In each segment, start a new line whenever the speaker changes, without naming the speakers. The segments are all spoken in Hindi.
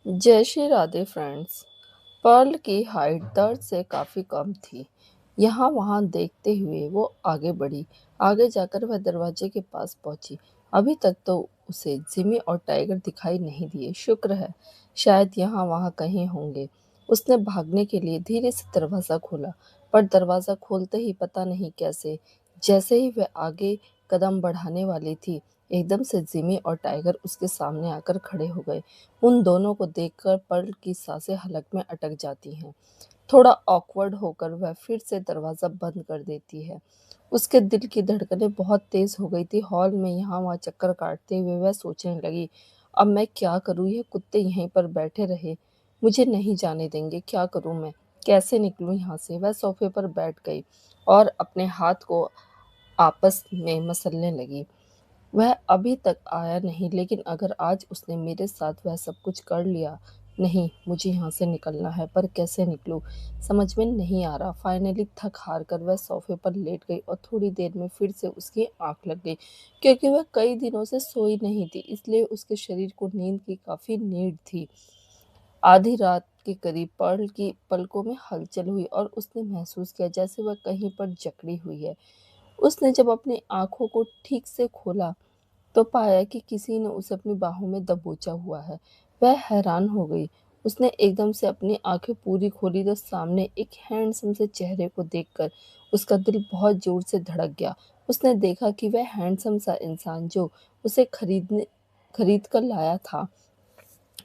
जय श्री राधे फ्रेंड्स। पर्ल की हाइट दर्द से काफ़ी कम थी। यहाँ वहाँ देखते हुए वो आगे बढ़ी। आगे जाकर वह दरवाजे के पास पहुंची। अभी तक तो उसे जिमी और टाइगर दिखाई नहीं दिए। शुक्र है, शायद यहाँ वहाँ कहीं होंगे। उसने भागने के लिए धीरे से दरवाज़ा खोला, पर दरवाज़ा खोलते ही पता नहीं कैसे, जैसे ही वह आगे कदम बढ़ाने वाली थी, एकदम से जिमी और टाइगर उसके सामने आकर खड़े हो गए। उन दोनों को देखकर पर्ल की सांसें हलक में अटक जाती हैं। थोड़ा ऑकवर्ड होकर वह फिर से दरवाज़ा बंद कर देती है। उसके दिल की धड़कनें बहुत तेज़ हो गई थी। हॉल में यहाँ वहाँ चक्कर काटते हुए वह सोचने लगी, अब मैं क्या करूँ? ये कुत्ते यहीं पर बैठे रहे, मुझे नहीं जाने देंगे। क्या करूँ मैं? कैसे निकलूँ यहाँ से? वह सोफे पर बैठ गई और अपने हाथ को आपस में मसलने लगी। वह अभी तक आया नहीं, लेकिन अगर आज उसने मेरे साथ वह सब कुछ कर लिया। नहीं, मुझे यहाँ से निकलना है, पर कैसे निकलूँ समझ में नहीं आ रहा। फाइनली थक हार कर वह सोफे पर लेट गई और थोड़ी देर में फिर से उसकी आंख लग गई। क्योंकि वह कई दिनों से सोई नहीं थी, इसलिए उसके शरीर को नींद की काफ़ी नीड थी। आधी रात के करीब पर्ल की पलकों में हलचल हुई और उसने महसूस किया जैसे वह कहीं पर जकड़ी हुई है। उसने जब अपनी आंखों को ठीक से खोला तो पाया कि किसी ने उसे अपनी बाहों में दबोचा हुआ है। वह हैरान हो गई। उसने एकदम से अपनी आंखें पूरी खोली तो सामने एक हैंडसम से चेहरे को देखकर उसका दिल बहुत जोर से धड़क गया। उसने देखा कि वह हैंडसम सा इंसान जो उसे खरीद कर लाया था,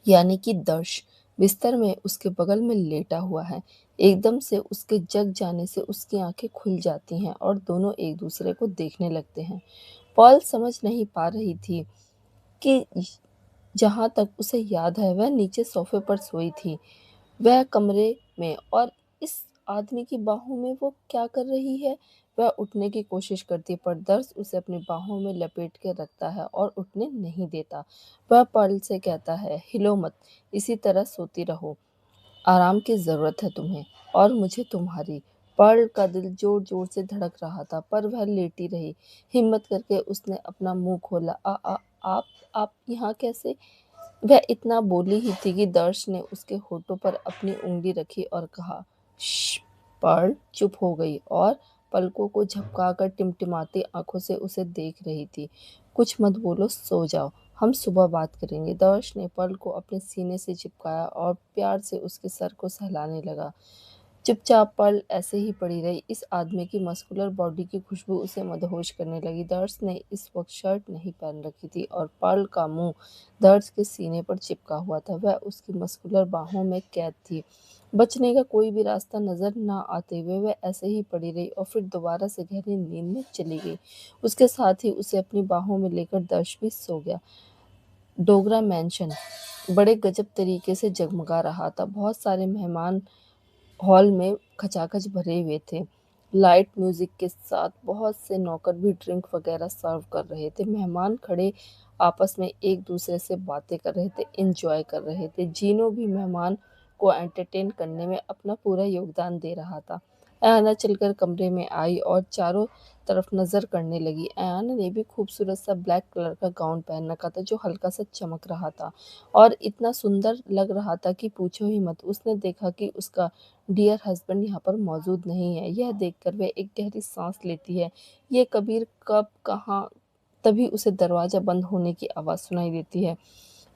यानी कि दर्श, बिस्तर में उसके बगल में लेटा हुआ है। एकदम से उसके जग जाने से उसकी आंखें खुल जाती हैं और दोनों एक दूसरे को देखने लगते हैं। पॉल समझ नहीं पा रही थी कि जहाँ तक उसे याद है वह नीचे सोफे पर सोई थी, वह कमरे में, और इस आदमी की बाहों में वो क्या कर रही है। वह उठने की कोशिश करती पर दर्द उसे अपनी बाहों में लपेट के रखता है और उठने नहीं देता। वह पर्ल से कहता है, हिलो मत, इसी तरह सोती रहो, आराम की ज़रूरत है तुम्हें और मुझे तुम्हारी। पर्ल का दिल जोर जोर से धड़क रहा था, पर वह लेटी रही। हिम्मत करके उसने अपना मुंह खोला। आ, आ, आप यहाँ कैसे? वह इतना बोली ही थी कि दर्श ने उसके होठों पर अपनी उंगली रखी और कहा, श्श। पर्ल चुप हो गई और पलकों को झपकाकर टिमटिमाती आंखों से उसे देख रही थी। कुछ मत बोलो, सो जाओ, हम सुबह बात करेंगे। दर्श ने पर्ल को अपने सीने से चिपकाया और प्यार से उसके सर को सहलाने लगा। चुपचाप पल ऐसे ही पड़ी रही। इस आदमी की मस्कुलर बॉडी की खुशबू उसे मदहोश करने लगी। दर्श ने इस वक्त शर्ट नहीं पहन रखी थी और पर्ल का मुंह दर्श के सीने पर चिपका हुआ था। वह उसकी मस्कुलर बाहों में कैद थी। बचने का कोई भी रास्ता नजर न आते हुए वह ऐसे ही पड़ी रही और फिर दोबारा से गहरी नींद में चली गई। उसके साथ ही उसे अपनी बाहों में लेकर दर्श भी सो गया। डोगरा मैंशन बड़े गजब तरीके से जगमगा रहा था। बहुत सारे मेहमान हॉल में खचाखच भरे हुए थे। लाइट म्यूजिक के साथ बहुत से नौकर भी ड्रिंक वगैरह सर्व कर रहे थे। मेहमान खड़े आपस में एक दूसरे से बातें कर रहे थे, एंजॉय कर रहे थे। जीनो भी मेहमान को एंटरटेन करने में अपना पूरा योगदान दे रहा था। अयाना चलकर कमरे में आई और चारों तरफ नजर करने लगी। अयाना ने भी खूबसूरत सा ब्लैक कलर का गाउन पहन रखा था जो हल्का सा चमक रहा था और इतना सुंदर लग रहा था कि पूछो ही मत। उसने देखा कि उसका डियर हस्बैंड यहाँ पर मौजूद नहीं है। यह देखकर वह एक गहरी सांस लेती है। ये कबीर कब कहाँ, तभी उसे दरवाजा बंद होने की आवाज़ सुनाई देती है।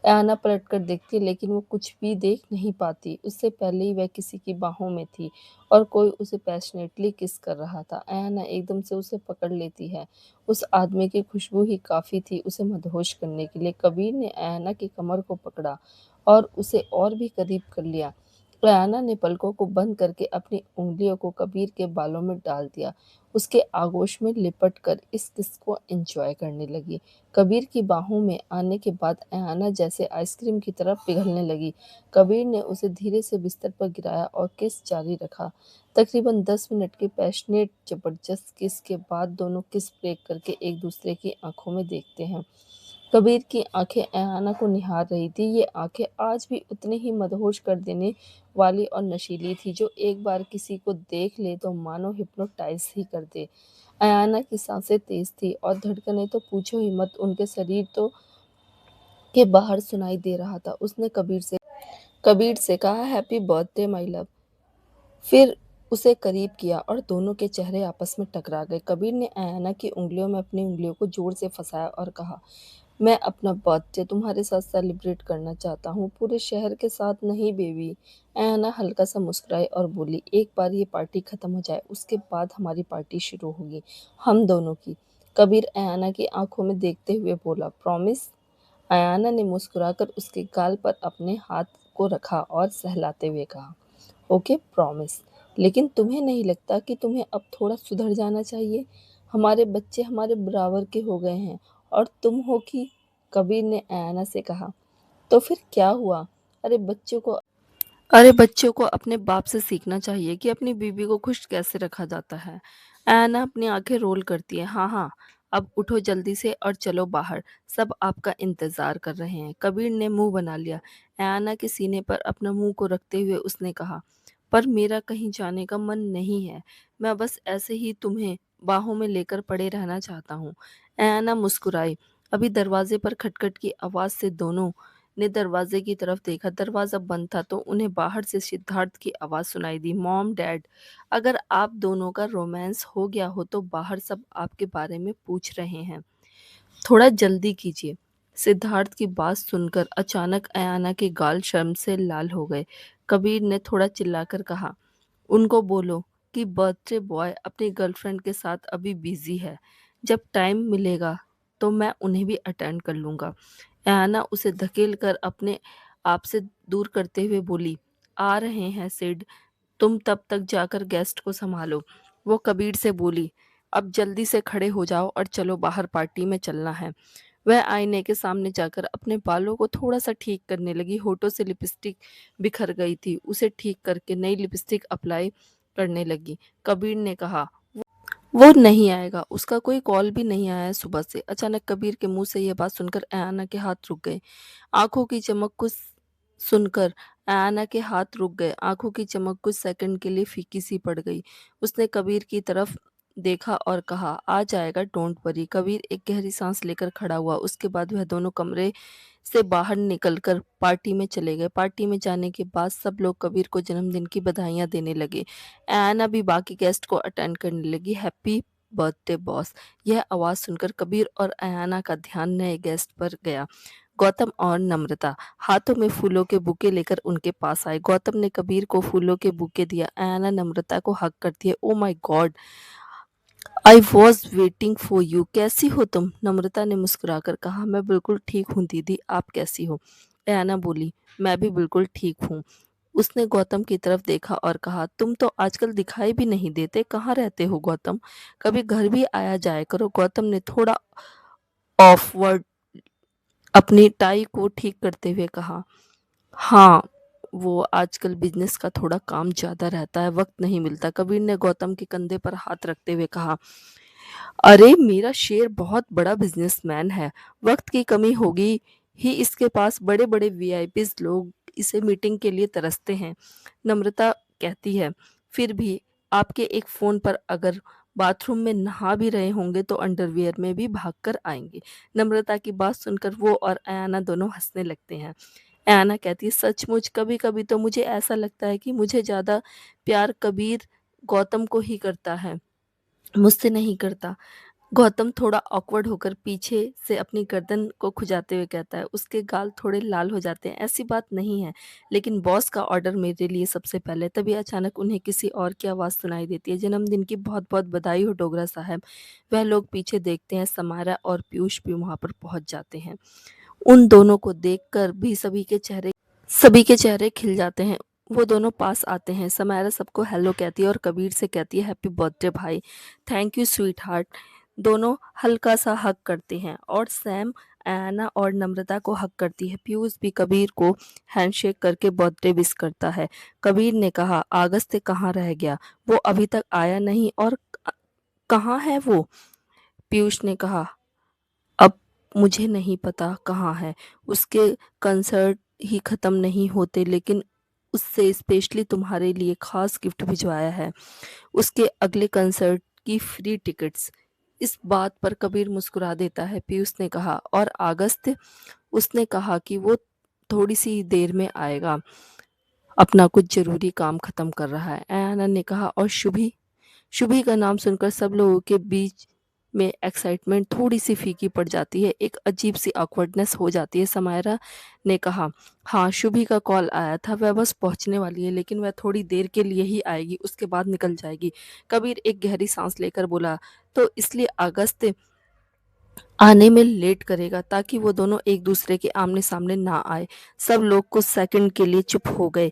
ऐना पलट कर देखती है, लेकिन वो कुछ भी देख नहीं पाती। उससे पहले ही वह किसी की बाहों में थी और कोई उसे पैशनेटली किस कर रहा था। ऐना एकदम से उसे पकड़ लेती है। उस आदमी की खुशबू ही काफ़ी थी उसे मदहोश करने के लिए। कबीर ने ऐना की कमर को पकड़ा और उसे और भी करीब कर लिया। रयाना ने पलकों को बंद करके अपनी उंगलियों को कबीर के बालों में डाल दिया। उसके आगोश में लिपट कर इस किस को एंजॉय करने लगी। कबीर की बाहों में आने के बाद अयाना जैसे आइसक्रीम की तरह पिघलने लगी। कबीर ने उसे धीरे से बिस्तर पर गिराया और किस जारी रखा। तकरीबन 10 मिनट के पैशनेट जबरदस्त किस के बाद दोनों किस ब्रेक करके एक दूसरे की आंखों में देखते हैं। कबीर की आंखें अयाना को निहार रही थी। ये आंखें आज भी उतनी ही मदहोश कर देने वाली और नशीली थी, जो एक बार किसी को देख ले तो मानो हिप्नोटाइज ही कर दे। अयाना की सांसें तेज थी और धड़कनें तो पूछो ही मत, उनके शरीर तो के बाहर सुनाई दे रहा था। उसने कबीर से कबीर से कहा, हैप्पी बर्थडे माय लव। फिर उसे करीब किया और दोनों के चेहरे आपस में टकरा गए। कबीर ने अयाना की उंगलियों में अपनी उंगलियों को जोर से फंसाया और कहा, मैं अपना बर्थडे तुम्हारे साथ सेलिब्रेट करना चाहता हूँ, पूरे शहर के साथ नहीं बेबी। अयाना हल्का सा मुस्कुराई और बोली, एक बार ये पार्टी खत्म हो जाए उसके बाद हमारी पार्टी शुरू होगी, हम दोनों की। कबीर अयाना की आंखों में देखते हुए बोला, प्रॉमिस। अयाना ने मुस्कुराकर उसके गाल पर अपने हाथ को रखा और सहलाते हुए कहा, ओके प्रॉमिस। लेकिन तुम्हें नहीं लगता कि तुम्हें अब थोड़ा सुधर जाना चाहिए? हमारे बच्चे हमारे बराबर के हो गए हैं और तुम हो कि। कबीर ने अयाना से कहा, तो फिर क्या हुआ? अरे बच्चों को अरे बच्चों को अपने बाप से सीखना चाहिए कि अपनी बीवी को खुश कैसे रखा जाता है। ऐना अपनी आंखें रोल करती है। हाँ हाँ, अब उठो जल्दी से और चलो बाहर, सब आपका इंतजार कर रहे हैं। कबीर ने मुंह बना लिया। ऐना के सीने पर अपना मुंह को रखते हुए उसने कहा, पर मेरा कहीं जाने का मन नहीं है, मैं बस ऐसे ही तुम्हें बाहों में लेकर पड़े रहना चाहता हूँ। ऐना मुस्कुराई। अभी दरवाजे पर खटखट की आवाज से दोनों ने दरवाजे की तरफ देखा। दरवाजा बंद था तो उन्हें बाहर से सिद्धार्थ की आवाज सुनाई दी, मॉम डैड, अगर आप दोनों का रोमांस हो गया हो तो बाहर सब आपके बारे में पूछ रहे हैं, थोड़ा जल्दी कीजिए। सिद्धार्थ की बात सुनकर अचानक अयाना के गाल शर्म से लाल हो गए। कबीर ने थोड़ा चिल्लाकर कहा, उनको बोलो कि बर्थडे बॉय अपनी गर्लफ्रेंड के साथ अभी बिजी है, जब टाइम मिलेगा तो मैं उन्हें भी अटेंड कर लूंगा। ऐना उसे धकेल कर अपने आप से दूर करते हुए बोली, आ रहे हैं सिड, तुम तब तक जाकर गेस्ट को संभालो। वो कबीर से बोली, अब जल्दी से खड़े हो जाओ और चलो बाहर, पार्टी में चलना है। वह आईने के सामने जाकर अपने बालों को थोड़ा सा ठीक करने लगी। होठों से लिपस्टिक बिखर गई थी, उसे ठीक करके नई लिपस्टिक अप्लाई करने लगी। कबीर ने कहा, वो नहीं आएगा, उसका कोई कॉल भी नहीं आया है सुबह से। अचानक कबीर के मुंह से यह बात सुनकर ऐना के हाथ रुक गए। आंखों की चमक कुछ सुनकर ऐना के हाथ रुक गए। आंखों की चमक कुछ सेकंड के लिए फीकी सी पड़ गई। उसने कबीर की तरफ देखा और कहा, आ जाएगा, डोंट वरी। कबीर एक गहरी सांस लेकर खड़ा हुआ। उसके बाद वह दोनों कमरे से बाहर निकलकर पार्टी में चले गए। पार्टी में जाने के बाद सब लोग कबीर को जन्मदिन की बधाइयां देने लगे। एना भी बाकी गेस्ट को अटेंड करने लगी, हैप्पी बर्थडे बॉस। यह आवाज सुनकर कबीर और अयाना का ध्यान नए गेस्ट पर गया, गौतम और नम्रता हाथों में फूलों के बुके लेकर उनके पास आए। गौतम ने कबीर को फूलों के बुके दिया। अयाना नम्रता को हक करती है, oh my God, I was waiting for you. कैसी हो तुम? नम्रता ने मुस्कुराकर कहा, मैं बिल्कुल ठीक हूँ दीदी, आप कैसी हो? अयाना बोली, मैं भी बिल्कुल ठीक हूँ। उसने गौतम की तरफ देखा और कहा, तुम तो आजकल दिखाई भी नहीं देते, कहाँ रहते हो गौतम? कभी घर भी आया जाया करो। गौतम ने थोड़ा ऑफवर्ड अपनी टाई को ठीक करते हुए कहा, हाँ, वो आजकल बिजनेस का थोड़ा काम ज्यादा रहता है, वक्त नहीं मिलता। कबीर ने गौतम के कंधे पर हाथ रखते हुए कहा, अरे मेरा शेर बहुत बड़ा बिजनेसमैन है, वक्त की कमी होगी ही इसके पास, बड़े बड़े वीआईपीज लोग इसे मीटिंग के लिए तरसते हैं। नम्रता कहती है, फिर भी आपके एक फोन पर अगर बाथरूम में नहा भी रहे होंगे तो अंडरवियर में भी भाग कर आएंगे। नम्रता की बात सुनकर वो और अयाना दोनों हंसने लगते हैं। अयाना कहती है, सचमुच कभी कभी तो मुझे ऐसा लगता है कि मुझे ज्यादा प्यार कबीर गौतम को ही करता है, मुझसे नहीं करता। गौतम थोड़ा ऑकवर्ड होकर पीछे से अपनी गर्दन को खुजाते हुए कहता है, उसके गाल थोड़े लाल हो जाते हैं। ऐसी बात नहीं है, लेकिन बॉस का ऑर्डर मेरे लिए सबसे पहले। तभी अचानक उन्हें किसी और की आवाज़ सुनाई देती है, जन्मदिन की बहुत बहुत बधाई हो डोगरा साहब। वह लोग पीछे देखते हैं, समारा और पीयूष भी वहां पर पहुंच जाते हैं। उन दोनों को देखकर भी सभी के चेहरे खिल जाते हैं। वो दोनों पास आते हैं। समायरा सबको हेलो कहती है और कबीर से कहती है, हैप्पी बर्थडे भाई, थैंक यू स्वीट हार्ट। दोनों हल्का सा हक करते हैं और सैम एना और नम्रता को हक करती है। पीयूष भी कबीर को हैंडशेक करके बर्थडे विश करता है। कबीर ने कहा, अगस्त कहाँ रह गया, वो अभी तक आया नहीं, और कहाँ है वो? पीयूष ने कहा, अब मुझे नहीं पता कहाँ है, उसके कंसर्ट ही खत्म नहीं होते, लेकिन उससे स्पेशली तुम्हारे लिए खास गिफ्ट भिजवाया है, उसके अगले कंसर्ट की फ्री टिकट्स। इस बात पर कबीर मुस्कुरा देता है। पीयूष ने कहा, और अगस्त? उसने कहा कि वो थोड़ी सी देर में आएगा, अपना कुछ ज़रूरी काम ख़त्म कर रहा है। अयाना ने कहा। और शुभी? शुभी का नाम सुनकर सब लोगों के बीच में एक्साइटमेंट थोड़ी सी फीकी पड़ जाती है, एक अजीब सी ऑकवर्डनेस हो जाती है। समायरा ने कहा, हाँ, शुभी का कॉल आया था, वह बस पहुंचने वाली है, लेकिन वह थोड़ी देर के लिए ही आएगी, उसके बाद निकल जाएगी। कबीर एक गहरी सांस लेकर बोला, तो इसलिए अगस्त आने में लेट करेगा, ताकि वो दोनों एक दूसरे के आमने सामने ना आए। सब लोग कुछ सेकंड के लिए चुप हो गए।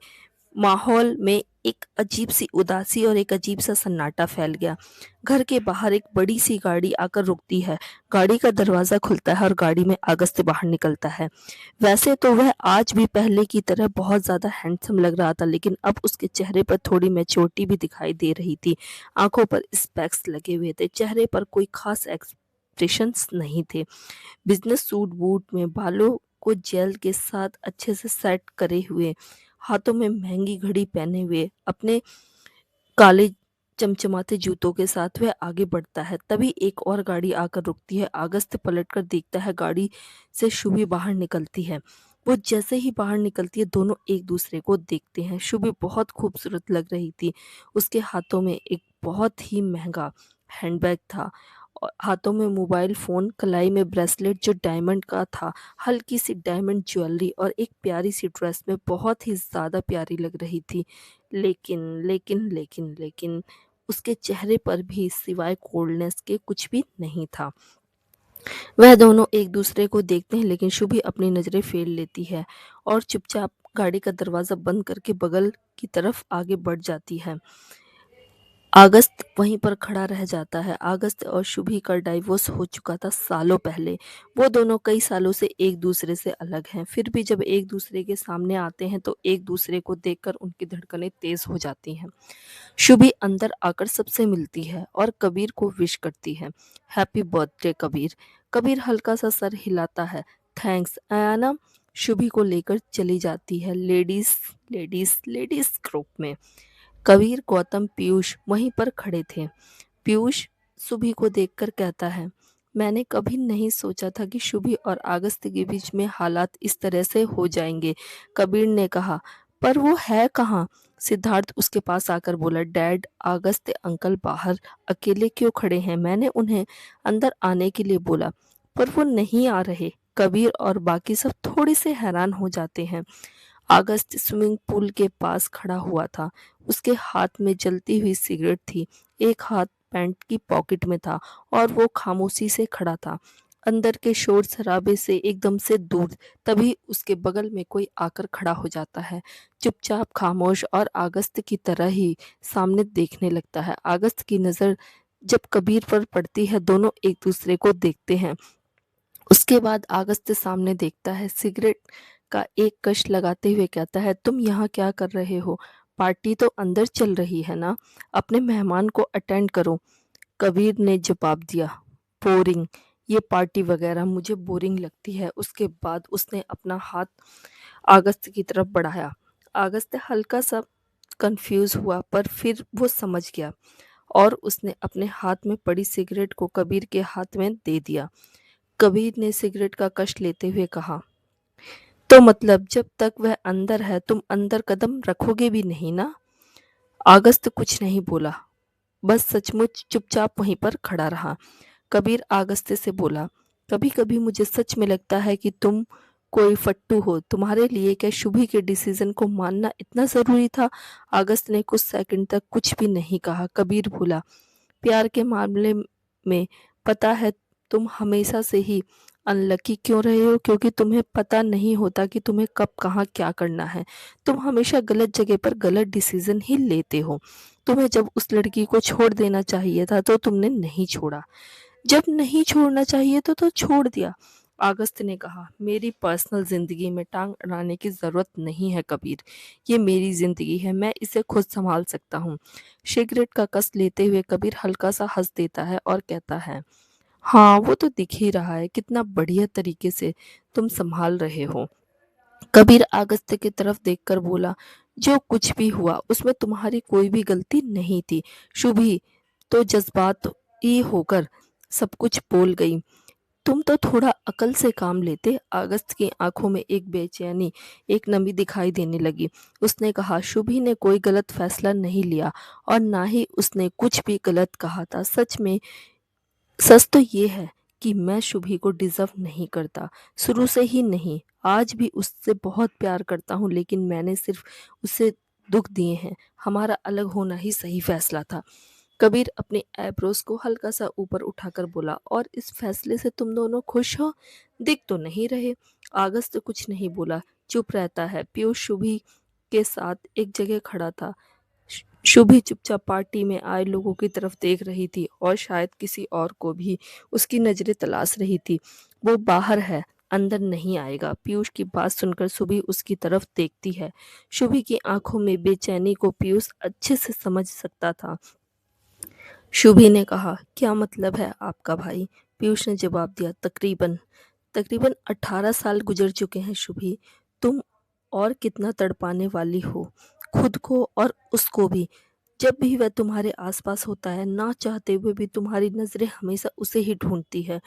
माहौल में एक अजीब सी उदासी और एक अजीब सा सन्नाटा फैल गया। घर के बाहर एक बड़ी सी गाड़ी आकर रुकती है। गाड़ी का दरवाजा खुलता है और गाड़ी में अगस्त बाहर निकलता है। वैसे तो वह आज भी पहले की तरह बहुत ज्यादा हैंडसम लग रहा था, लेकिन अब उसके चेहरे पर थोड़ी मैच्योरिटी भी दिखाई दे रही थी। आंखों पर स्पेक्स लगे हुए थे, चेहरे पर कोई खास एक्सप्रेशंस नहीं थे। बिजनेस सूट बूट में, बालों को जेल के साथ अच्छे से सेट करे हुए, हाथों में महंगी घड़ी पहने हुए, अपने काले चमचमाते जूतों के साथ वह आगे बढ़ता है। तभी एक और गाड़ी आकर रुकती है। अगस्त पलटकर देखता है, गाड़ी से शुभी बाहर निकलती है। वो जैसे ही बाहर निकलती है, दोनों एक दूसरे को देखते हैं। शुभी बहुत खूबसूरत लग रही थी। उसके हाथों में एक बहुत ही महंगा हैंडबैग था, और हाथों में मोबाइल फोन, कलाई में ब्रेसलेट जो डायमंड का था, हल्की सी डायमंड ज्वेलरी, और एक प्यारी सी ड्रेस में बहुत ही ज्यादा प्यारी लग रही थी। लेकिन उसके चेहरे पर भी सिवाय कोल्डनेस के कुछ भी नहीं था। वह दोनों एक दूसरे को देखते हैं, लेकिन शुभी अपनी नजरें फेर लेती है और चुपचाप गाड़ी का दरवाजा बंद करके बगल की तरफ आगे बढ़ जाती है। अगस्त वहीं पर खड़ा रह जाता है। अगस्त और शुभी का डाइवोर्स हो चुका था सालों पहले। वो दोनों कई सालों से एक दूसरे से अलग हैं, फिर भी जब एक दूसरे के सामने आते हैं तो एक दूसरे को देखकर उनकी धड़कनें तेज हो जाती हैं। शुभी अंदर आकर सबसे मिलती है और कबीर को विश करती है, हैप्पी बर्थडे कबीर। कबीर हल्का सा सर हिलाता है, थैंक्स। अयाना शुभी को लेकर चली जाती है लेडीज लेडीज लेडीज ग्रुप में। कबीर, गौतम, पीयूष वहीं पर खड़े थे। पीयूष शुभी को देखकर कहता है, मैंने कभी नहीं सोचा था कि शुभी और अगस्त के बीच में हालात इस तरह से हो जाएंगे। कबीर ने कहा, पर वो है कहाँ? सिद्धार्थ उसके पास आकर बोला, डैड, अगस्त अंकल बाहर अकेले क्यों खड़े हैं? मैंने उन्हें अंदर आने के लिए बोला, पर वो नहीं आ रहे। कबीर और बाकी सब थोड़े से हैरान हो जाते हैं। अगस्त स्विमिंग पूल के पास खड़ा हुआ था। उसके हाथ में जलती हुई सिगरेट थी, एक हाथ पैंट की पॉकेट में था, और वो खामोशी से खड़ा था, अंदर के शोर शराबे से एकदम से दूर। तभी उसके बगल में कोई आकर खड़ा हो जाता है, चुपचाप, खामोश और अगस्त की तरह ही सामने देखने लगता है। अगस्त की नजर जब कबीर पर पड़ती है, दोनों एक दूसरे को देखते हैं। उसके बाद अगस्त सामने देखता है, सिगरेट का एक कश लगाते हुए कहता है, तुम यहाँ क्या कर रहे हो? पार्टी तो अंदर चल रही है ना, अपने मेहमान को अटेंड करो। कबीर ने जवाब दिया, बोरिंग, ये पार्टी वगैरह मुझे बोरिंग लगती है। उसके बाद उसने अपना हाथ अगस्त की तरफ बढ़ाया। अगस्त हल्का सा कंफ्यूज हुआ, पर फिर वो समझ गया, और उसने अपने हाथ में पड़ी सिगरेट को कबीर के हाथ में दे दिया। कबीर ने सिगरेट का कश लेते हुए कहा, तो मतलब जब तक वह अंदर है तुम अंदर कदम रखोगे भी नहीं ना? अगस्त कुछ नहीं बोला, बस सचमुच चुपचाप वहीं पर खड़ा रहा। कबीर अगस्त से बोला, कभी कभी मुझे सच में लगता है कि तुम कोई फट्टू हो। तुम्हारे लिए क्या शुभी के डिसीजन को मानना इतना जरूरी था? अगस्त ने कुछ सेकंड तक कुछ भी नहीं कहा। कबीर बोला, प्यार के मामले में पता है तुम हमेशा से ही अनलकी क्यों रहे हो? क्योंकि तुम्हें पता नहीं होता कि तुम्हें कब कहाँ क्या करना है। तुम हमेशा गलत जगह पर गलत डिसीजन ही लेते हो। तुम्हें जब उस लड़की को छोड़ देना चाहिए था तो तुमने नहीं छोड़ा, जब नहीं छोड़ना चाहिए तो छोड़ दिया। अगस्त ने कहा, मेरी पर्सनल जिंदगी में टांग अड़ाने की जरूरत नहीं है कबीर, ये मेरी जिंदगी है, मैं इसे खुद संभाल सकता हूँ। सिगरेट का कस लेते हुए कबीर हल्का सा हंस देता है और कहता है, हाँ, वो तो दिख ही रहा है कितना बढ़िया तरीके से तुम संभाल रहे हो। कबीर अगस्त की तरफ देखकर बोला, जो कुछ भी हुआ उसमें तुम्हारी कोई भी गलती नहीं थी। शुभी तो जज्बात ही होकर सब कुछ बोल गई। तुम तो थोड़ा अकल से काम लेते। अगस्त की आंखों में एक बेचैनी, एक नमी दिखाई देने लगी। उसने कहा, शुभी ने कोई गलत फैसला नहीं लिया और ना ही उसने कुछ भी गलत कहा था। सच तो ये है कि मैं शुभी को डिजर्व नहीं करता, शुरू से ही नहीं। आज भी उससे बहुत प्यार करता हूँ, लेकिन मैंने सिर्फ उसे दुख दिए हैं। हमारा अलग होना ही सही फैसला था। कबीर अपने आईब्रोज को हल्का सा ऊपर उठाकर बोला, और इस फैसले से तुम दोनों खुश हो? दिख तो नहीं रहे। अगस्त कुछ नहीं बोला, चुप रहता है। पीयूष शुभी के साथ एक जगह खड़ा था। शुभी चुपचाप पार्टी में आए लोगों की तरफ देख रही थी और शायद किसी और को भी उसकी नजरें तलाश रही थी। वो बाहर है, अंदर नहीं आएगा। पीयूष की बात सुनकर शुभी उसकी तरफ देखती है। शुभी की आंखों में बेचैनी को पीयूष अच्छे से समझ सकता था। शुभी ने कहा, क्या मतलब है आपका भाई? पीयूष ने जवाब दिया, तकरीबन तकरीबन 18 साल गुजर चुके हैं शुभी। तुम और कितना तड़पाने वाली हो, खुद को और उसको भी। जब भी वह तुम्हारे आसपास होता है, ना चाहते हुए भी तुम्हारी नजरें हमेशा उसे ही ढूंढती है।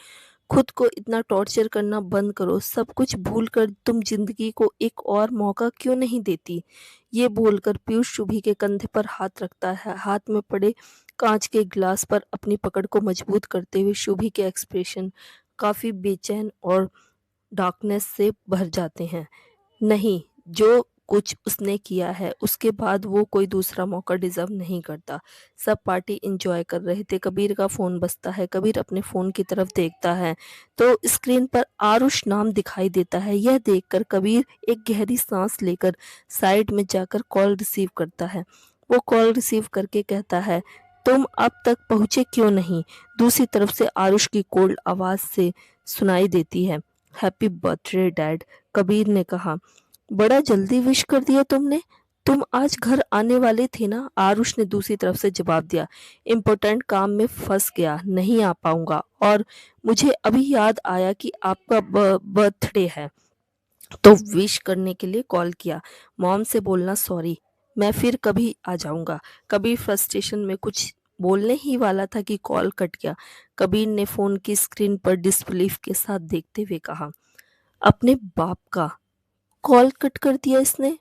खुद को इतना टॉर्चर करना बंद करो। सब कुछ भूल कर तुम जिंदगी को एक और मौका क्यों नहीं देती? ये बोलकर पीयूष शुभी के कंधे पर हाथ रखता है। हाथ में पड़े कांच के गिलास पर अपनी पकड़ को मजबूत करते हुए शुभी के एक्सप्रेशन काफी बेचैन और डार्कनेस से भर जाते हैं। नहीं, जो कुछ उसने किया है उसके बाद वो कोई दूसरा मौका डिजर्व नहीं करता। सब पार्टी एंजॉय कर रहे थे। कबीर का फोन बजता है। कबीर अपने फोन की तरफ देखता है तो स्क्रीन पर आरुष नाम दिखाई देता है। यह देखकर कबीर एक गहरी सांस लेकर साइड में जाकर कॉल रिसीव करता है। वो कॉल रिसीव करके कहता है, तुम अब तक पहुंचे क्यों नहीं? दूसरी तरफ से आरुष की कोल्ड आवाज से सुनाई देती है, हैप्पी बर्थडे डैड। कबीर ने कहा, बड़ा जल्दी विश कर दिया तुमने। तुम आज घर आने वाले थे ना? आरुष ने दूसरी तरफ से जवाब दिया, इम्पोर्टेंट काम में फंस गया, नहीं आ पाऊंगा। और मुझे अभी याद आया कि आपका बर्थडे है, तो विश करने के लिए कॉल किया। मॉम से बोलना सॉरी, मैं फिर कभी आ जाऊंगा। कबीर फ्रस्ट्रेशन में कुछ बोलने ही वाला था कि कॉल कट गया। कबीर ने फोन की स्क्रीन पर डिसबिलीफ के साथ देखते हुए कहा, अपने बाप का कॉल कट कर दिया इसने?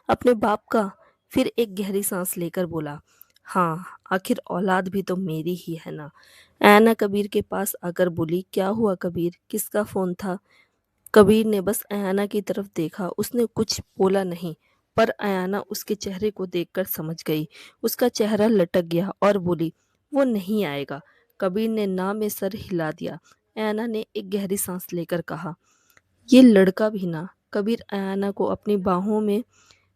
अपने बाप का? फिर एक गहरी सांस लेकर बोला, हाँ, आखिर औलाद भी तो मेरी ही है ना। ऐना कबीर के पास आकर बोली, क्या हुआ कबीर, किसका फोन था? कबीर ने बस अयाना की तरफ देखा। उसने कुछ बोला नहीं, पर अयाना उसके चेहरे को देखकर समझ गई। उसका चेहरा लटक गया और बोली, वो नहीं आएगा। कबीर ने ना में सर हिला दिया। अयाना ने एक गहरी सांस लेकर कहा, ये लड़का भी ना। कबीर अयाना को अपनी बाहों में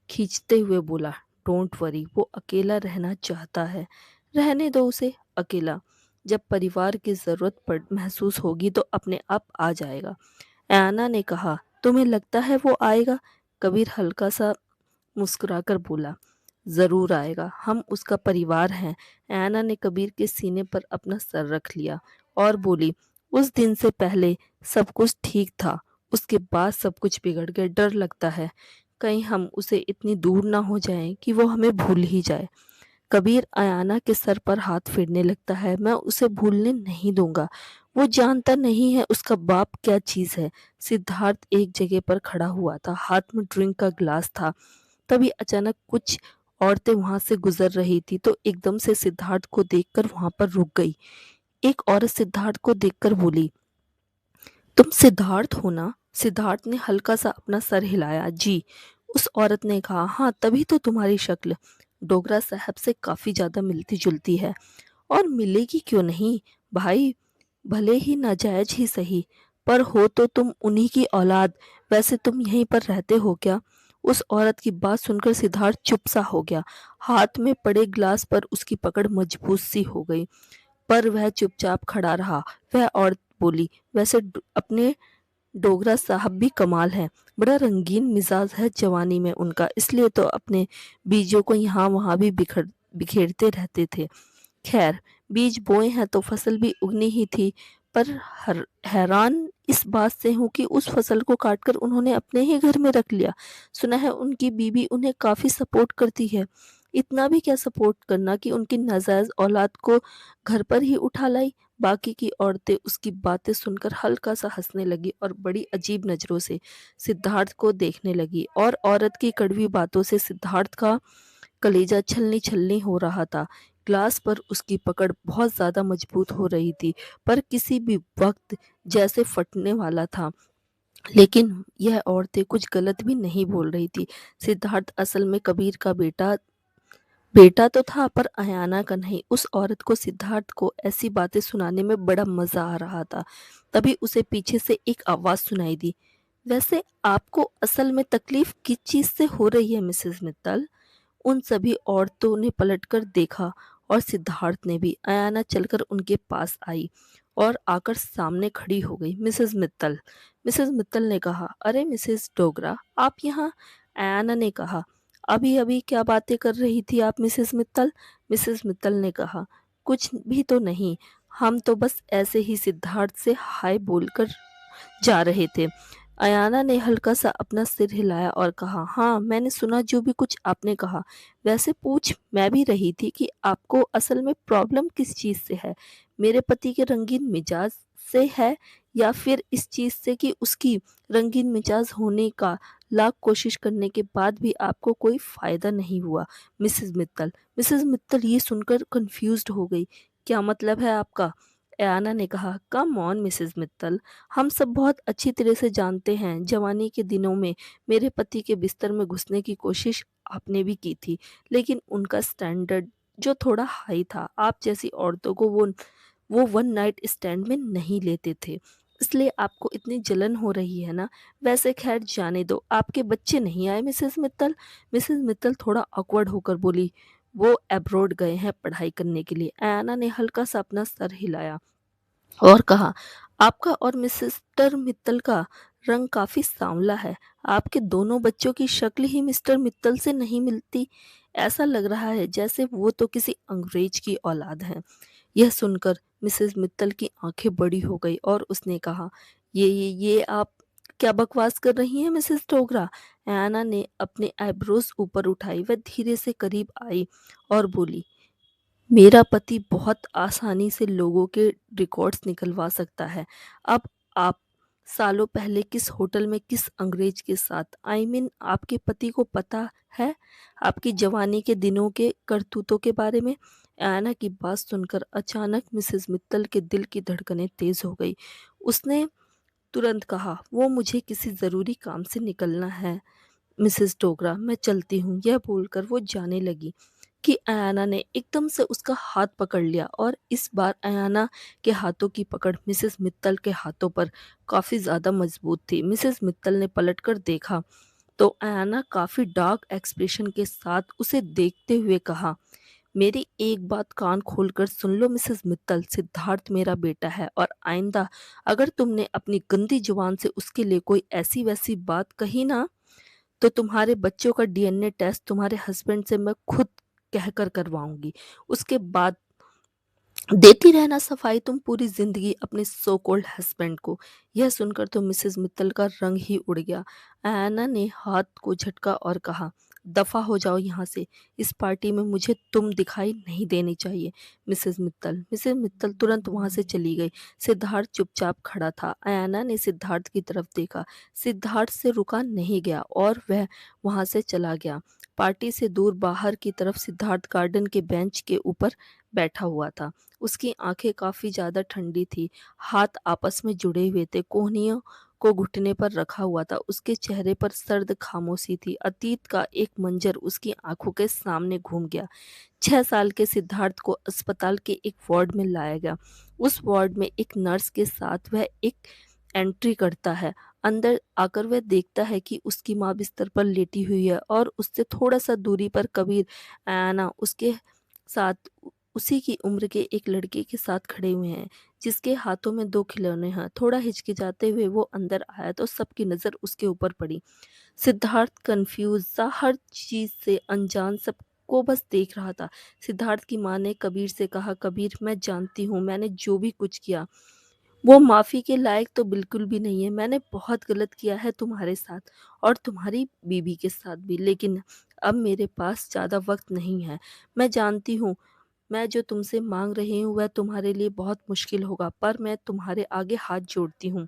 खींचते हुए बोला, डोंट वरी, वो अकेला रहना चाहता है। रहने दो उसे अकेला। जब परिवार की जरूरत पड़ महसूस होगी तो अपने आप आ जाएगा। ऐना ने कहा, तुम्हें लगता है वो आएगा? कबीर हल्का सा मुस्कुराकर बोला, जरूर आएगा, हम उसका परिवार हैं। ऐना ने कबीर के सीने पर अपना सर रख लिया और बोली, उस दिन से पहले सब कुछ ठीक था, उसके बाद सब कुछ बिगड़ गया। डर लगता है कहीं हम उसे इतनी दूर ना हो जाएं कि वो हमें भूल ही जाए। कबीर अयाना के सर पर हाथ फेरने लगता है, मैं उसे भूलने नहीं दूंगा। वो जानता नहीं है उसका बाप क्या चीज है। सिद्धार्थ एक जगह पर खड़ा हुआ था, हाथ में ड्रिंक का गिलास था। तभी अचानक कुछ औरतें वहां से गुजर रही थी तो एकदम से सिद्धार्थ को देखकर वहां पर रुक गई। एक औरत सिद्धार्थ को देखकर बोली, तुम सिद्धार्थ हो ना? सिद्धार्थ ने हल्का सा अपना सर हिलाया। जी। उस औरत ने कहा, हाँ, तभी तो तुम्हारी शक्ल डोगरा साहब से काफी ज्यादा मिलती जुलती है। और मिलेगी क्यों नहीं भाई, भले ही नाजायज ही सही, पर हो तो तुम उन्हीं की औलाद। वैसे तुम यहीं पर रहते हो क्या? उस औरत की बात सुनकर सिद्धार्थ चुप सा हो गया। हाथ में पड़े ग्लास पर उसकी पकड़ मजबूत सी हो गई, पर वह चुपचाप खड़ा रहा। वह औरत बोली, वैसे अपने डोगरा साहब भी कमाल है, बड़ा रंगीन मिजाज है जवानी में उनका, इसलिए तो अपने बीजों को यहाँ वहां भी बिखेरते रहते थे। खैर, बीज बोए हैं तो फसल भी उगनी ही थी, पर हैरान इस बात से हूँ कि उस फसल को काटकर उन्होंने अपने ही घर में रख लिया। सुना है उनकी बीवी उन्हें काफी सपोर्ट करती है। इतना भी क्या सपोर्ट करना कि उनकी नाजायज औलाद को घर पर ही उठा लाई। बाकी की औरतें उसकी बातें सुनकर हल्का सा हंसने लगी और बड़ी अजीब नज़रों से सिद्धार्थ को देखने लगी और औरत की कड़वी बातों से सिद्धार्थ का कलेजा छलनी छलनी हो रहा था। ग्लास पर उसकी पकड़ बहुत ज़्यादा मजबूत हो रही थी, पर किसी भी वक्त जैसे फटने वाला था। लेकिन यह औरतें कुछ गलत भी नहीं बोल रही थी। सिद्धार्थ असल में कबीर का बेटा बेटा तो था, पर अयाना का नहीं। उस औरत को सिद्धार्थ को ऐसी बातें सुनाने में बड़ा मजा आ रहा था। तभी उसे पीछे से एक आवाज सुनाई दी। वैसे आपको असल में तकलीफ किस चीज से हो रही है मिसेस मित्तल? उन सभी औरतों ने पलटकर देखा और सिद्धार्थ ने भी। अयाना चलकर उनके पास आई और आकर सामने खड़ी हो गई। मिसेस मित्तल ने कहा, अरे मिसेस डोगरा, आप यहाँ? अयाना ने कहा, अभी अभी क्या बातें कर रही थी आप मिसेस मित्तल? मिसेस मित्तल ने कहा, कुछ भी तो नहीं, हम तो बस ऐसे ही सिद्धार्थ से हाय बोलकर जा रहे थे। अयाना ने हल्का सा अपना सिर हिलाया और कहा, हाँ मैंने सुना जो भी कुछ आपने कहा। वैसे पूछ मैं भी रही थी कि आपको असल में प्रॉब्लम किस चीज़ से है? मेरे पति के रंगीन मिजाज से है, या फिर इस चीज़ से कि उसकी रंगीन मिजाज होने का लाख कोशिश करने के बाद भी आपको कोई फायदा नहीं हुआ? मिसेस मित्तल ये सुनकर कंफ्यूज्ड हो गई। क्या मतलब है आपका? एयाना ने कहा, कम ऑन मिसेस मित्तल, हम सब बहुत अच्छी तरह से जानते हैं जवानी के दिनों में मेरे पति के बिस्तर में घुसने की कोशिश आपने भी की थी, लेकिन उनका स्टैंडर्ड जो थोड़ा हाई था, आप जैसी औरतों को वो वन नाइट स्टैंड में नहीं लेते थे, इसलिए आपको इतनी जलन हो रही है ना। वैसे खैर जाने दो, आपके बच्चे नहीं आए मिसेस मित्तल थोड़ा ऑकवर्ड होकर बोली, वो एब्रोड गए हैं पढ़ाई करने के लिए। एयाना ने हल्का सा अपना सर हिलाया और कहा, आपका और मिस्टर मित्तल का रंग काफी सांवला है। आपके दोनों बच्चों की शक्ल ही मिस्टर मित्तल से नहीं मिलती। ऐसा लग रहा है जैसे वो तो किसी अंग्रेज की औलाद हैं। यह सुनकर मिसेस मित्तल की आंखें बड़ी हो गई और उसने कहा, ये आप क्या बकवास कर रही हैं मिसेस डोगरा? एना ने अपने आईब्रोज ऊपर उठाई, वह धीरे से करीब आई और बोली, मेरा पति बहुत आसानी से लोगों के रिकॉर्ड्स निकलवा सकता है। अब आप सालों पहले किस होटल में किस अंग्रेज के साथ, आपके पति को पता है आपकी जवानी के दिनों के करतूतों के बारे में? एना की बात सुनकर अचानक मिसेस मित्तल के दिल की धड़कनें तेज हो गई। उसने तुरंत कहा, वो मुझे किसी जरूरी काम से निकलना है मिसेस डोगरा, मैं चलती हूँ। यह बोलकर वो जाने लगी कि अयाना ने एकदम से उसका हाथ पकड़ लिया और इस बार अयाना के हाथों की पकड़ मिसेस मित्तल के हाथों पर काफी ज्यादा मजबूत थी। मिसेस मित्तल ने पलटकर देखा तो अयाना काफी डार्क एक्सप्रेशन के साथ उसे देखते हुए कहा, मेरी एक बात कान खोलकर सुन लो मिसेस मित्तल, सिद्धार्थ मेरा बेटा है और आइंदा अगर तुमने अपनी गंदी जुबान से उसके लिए कोई ऐसी वैसी बात कही ना, तो तुम्हारे बच्चों का डीएनए टेस्ट तुम्हारे हस्बैंड से मैं खुद कहकर करवाऊंगी। उसके बाद देती रहना सफाई तुम पूरी जिंदगी अपने सो कॉल्ड हस्बैंड को। यह सुनकर तो मिसेस मित्तल का रंग ही उड़ गया। एना ने हाथ को झटका और कहा, दफा हो जाओ यहाँ से, इस पार्टी में मुझे तुम दिखाई नहीं देनी चाहिए। मिसेस मित्तल तुरंत वहां से चली गई। सिद्धार्थ चुपचाप खड़ा था। अयाना ने सिद्धार्थ की तरफ देखा। सिद्धार्थ से रुका नहीं गया और वह वहां से चला गया। पार्टी से दूर बाहर की तरफ सिद्धार्थ गार्डन के बेंच के ऊपर बैठा हुआ था। उसकी आंखें काफी ज्यादा ठंडी थी, हाथ आपस में जुड़े हुए थे, कोहनियों को घुटने पर रखा हुआ था। उसके चेहरे पर सर्द खामोशी थी। अतीत का एक मंजर उसकी आंखों के सामने घूम गया। 6 साल के सिद्धार्थ को अस्पताल के एक वार्ड में लाया गया। उस वार्ड में एक नर्स के साथ वह एक एंट्री करता है। अंदर आकर वह देखता है कि उसकी माँ बिस्तर पर लेटी हुई है और उससे थोड़ा सा दूरी पर कबीर, आना उसके साथ उसी की उम्र के एक लड़के के साथ खड़े हुए हैं, जिसके हाथों में 2 खिलौने हैं। थोड़ा हिचकिचाते हुए वो अंदर आया तो सबकी नजर उसके ऊपर पड़ी। सिद्धार्थ कंफ्यूज सा, हर चीज से अनजान, सबको बस देख रहा था। सिद्धार्थ की माँ ने कबीर से कहा, कबीर मैं जानती हूँ मैंने जो भी कुछ किया वो माफी के लायक तो बिल्कुल भी नहीं है। मैंने बहुत गलत किया है तुम्हारे साथ और तुम्हारी बीबी के साथ भी, लेकिन अब मेरे पास ज्यादा वक्त नहीं है। मैं जानती हूँ मैं जो तुमसे माँग रही हूँ वह तुम्हारे लिए बहुत मुश्किल होगा, पर मैं तुम्हारे आगे हाथ जोड़ती हूँ।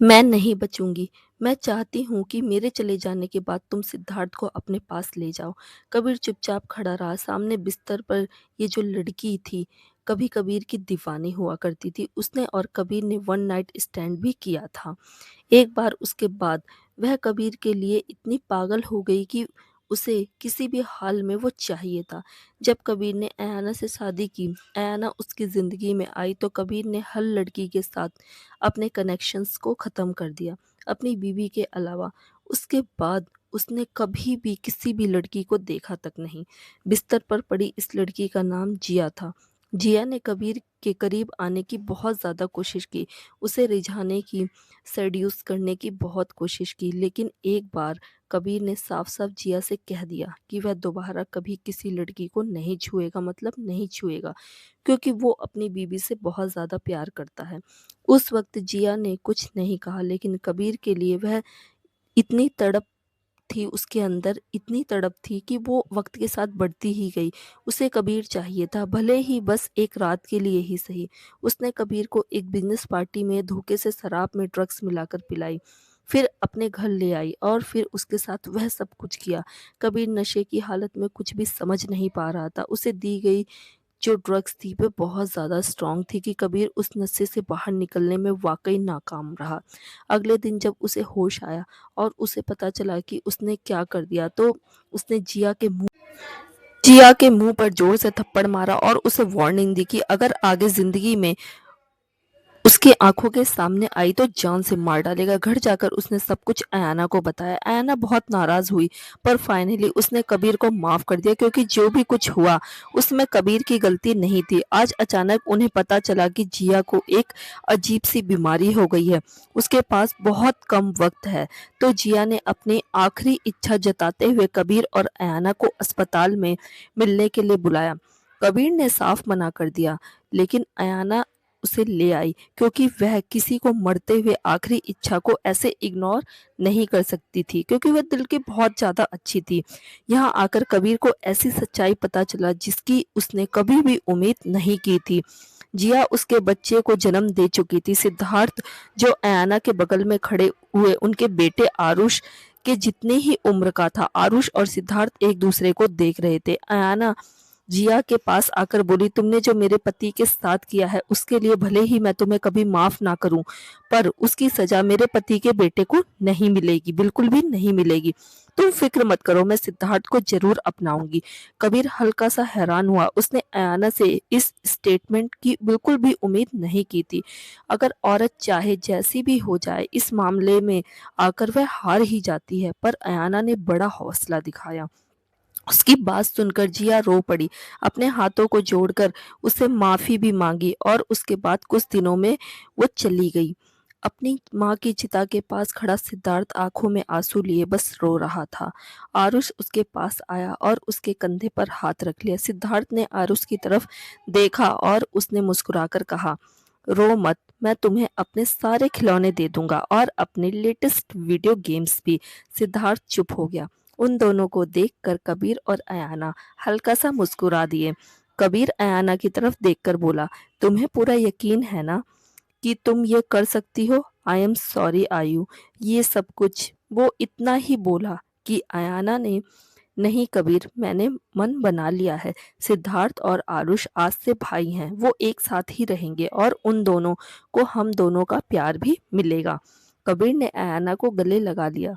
मैं नहीं बचूँगी। मैं चाहती हूँ कि मेरे चले जाने के बाद तुम सिद्धार्थ को अपने पास ले जाओ। कबीर चुपचाप खड़ा रहा। सामने बिस्तर पर ये जो लड़की थी, कभी कबीर की दीवानी हुआ करती थी। उसने और कबीर ने वन नाइट स्टैंड भी किया था। एक बार उसके बाद वह कबीर के लिए इतनी पागल हो गई कि उसे किसी भी हाल में वो चाहिए था। जब कबीर ने अयाना से शादी की, अयाना उसकी ज़िंदगी में आई तो कबीर ने हर लड़की के साथ अपने कनेक्शंस को ख़त्म कर दिया, अपनी बीवी के अलावा। उसके बाद उसने कभी भी किसी भी लड़की को देखा तक नहीं। बिस्तर पर पड़ी इस लड़की का नाम जिया था। जिया ने कबीर के करीब आने की बहुत ज़्यादा कोशिश की, उसे रिझाने की, सेड्यूस करने की बहुत कोशिश की, लेकिन एक बार कबीर ने साफ-साफ जिया से कह दिया कि वह दोबारा कभी किसी लड़की को नहीं छुएगा, मतलब नहीं छुएगा, क्योंकि वो अपनी बीवी से बहुत ज़्यादा प्यार करता है। उस वक़्त जिया ने कुछ नहीं कहा, लेकिन कबीर के लिए वह इतनी तड़प थी उसके अंदर, इतनी तड़प थी कि वो वक़्त के साथ बढ़ती ही गई। उसे कबीर चाहिए था, भले ही बस एक रात के लिए ही सही। उसने कबीर को एक बिज़नेस पार्टी में धोखे से शराब में ड्रग्स मिलाकर पिलाई, फिर अपने घर ले आई और फिर उसके साथ वह सब कुछ किया। कबीर नशे की हालत में कुछ भी समझ नहीं पा रहा था। उसे दी गई जो ड्रग्स थी वो बहुत ज़्यादा स्ट्रॉन्ग थी कि कबीर उस नशे से बाहर निकलने में वाक़ई नाकाम रहा। अगले दिन जब उसे होश आया और उसे पता चला कि उसने क्या कर दिया, तो उसने जिया के मुँह पर ज़ोर से थप्पड़ मारा और उसे वार्निंग दी कि अगर आगे ज़िंदगी में उसकी आँखों के सामने आई तो जान से मार डालेगा। घर जाकर उसने सब कुछ अयाना को बताया। अयाना बहुत नाराज़ हुई, पर फाइनली उसने कबीर को माफ़ कर दिया, क्योंकि जो भी कुछ हुआ उसमें कबीर की गलती नहीं थी। आज अचानक उन्हें पता चला कि जिया को एक अजीब-सी बीमारी हो गई है। उसके पास बहुत कम वक़्त है, तो जिया ने अपनी आखिरी इच्छा जताते हुए कबीर और अयाना को अस्पताल में मिलने के लिए बुलाया। कबीर ने साफ मना कर दिया, लेकिन अयाना उसे ले आई, क्योंकि वह किसी को मरते हुए आखिरी इच्छा को ऐसे इग्नोर नहीं कर सकती थी, क्योंकि वह दिल की बहुत ज़्यादा अच्छी थी। यहाँ आकर कबीर को ऐसी सच्चाई पता चला जिसकी उसने कभी भी उम्मीद नहीं की थी। जिया उसके बच्चे को जन्म दे चुकी थी। सिद्धार्थ, जो अयाना के बगल में खड़े हुए उनके बेटे आरुष के जितने ही उम्र का था, आरुष और सिद्धार्थ एक दूसरे को देख रहे थे। अयाना जिया के पास आकर बोली, तुमने जो मेरे पति के साथ किया है उसके लिए भले ही मैं तुम्हें कभी माफ ना करूं, पर उसकी सजा मेरे पति के बेटे को नहीं मिलेगी, बिल्कुल भी नहीं मिलेगी। तुम फिक्र मत करो, मैं सिद्धार्थ को जरूर अपनाऊंगी। कबीर हल्का सा हैरान हुआ। उसने अयाना से इस स्टेटमेंट की बिल्कुल भी उम्मीद नहीं की थी। अगर औरत चाहे जैसी भी हो जाए, इस मामले में आकर वह हार ही जाती है, पर अयाना ने बड़ा हौसला दिखाया। उसकी बात सुनकर जिया रो पड़ी। अपने हाथों को जोड़कर उससे माफ़ी भी माँगी और उसके बाद कुछ दिनों में वो चली गई। अपनी माँ की चिता के पास खड़ा सिद्धार्थ आँखों में आँसू लिए बस रो रहा था। आरुष उसके पास आया और उसके कंधे पर हाथ रख लिया। सिद्धार्थ ने आरुष की तरफ देखा और उसने मुस्कुराकर कहा, रो मत, मैं तुम्हें अपने सारे खिलौने दे दूँगा और अपने लेटेस्ट वीडियो गेम्स भी। सिद्धार्थ चुप हो गया। उन दोनों को देखकर कबीर और अयाना हल्का सा मुस्कुरा दिए। कबीर अयाना की तरफ देखकर बोला, तुम्हें पूरा यकीन है ना कि तुम ये कर सकती हो? आई एम सॉरी आयु। ये सब कुछ वो इतना ही बोला कि अयाना ने, नहीं कबीर, मैंने मन बना लिया है। सिद्धार्थ और आरुष आज से भाई हैं, वो एक साथ ही रहेंगे और उन दोनों को हम दोनों का प्यार भी मिलेगा। कबीर ने अयाना को गले लगा लिया।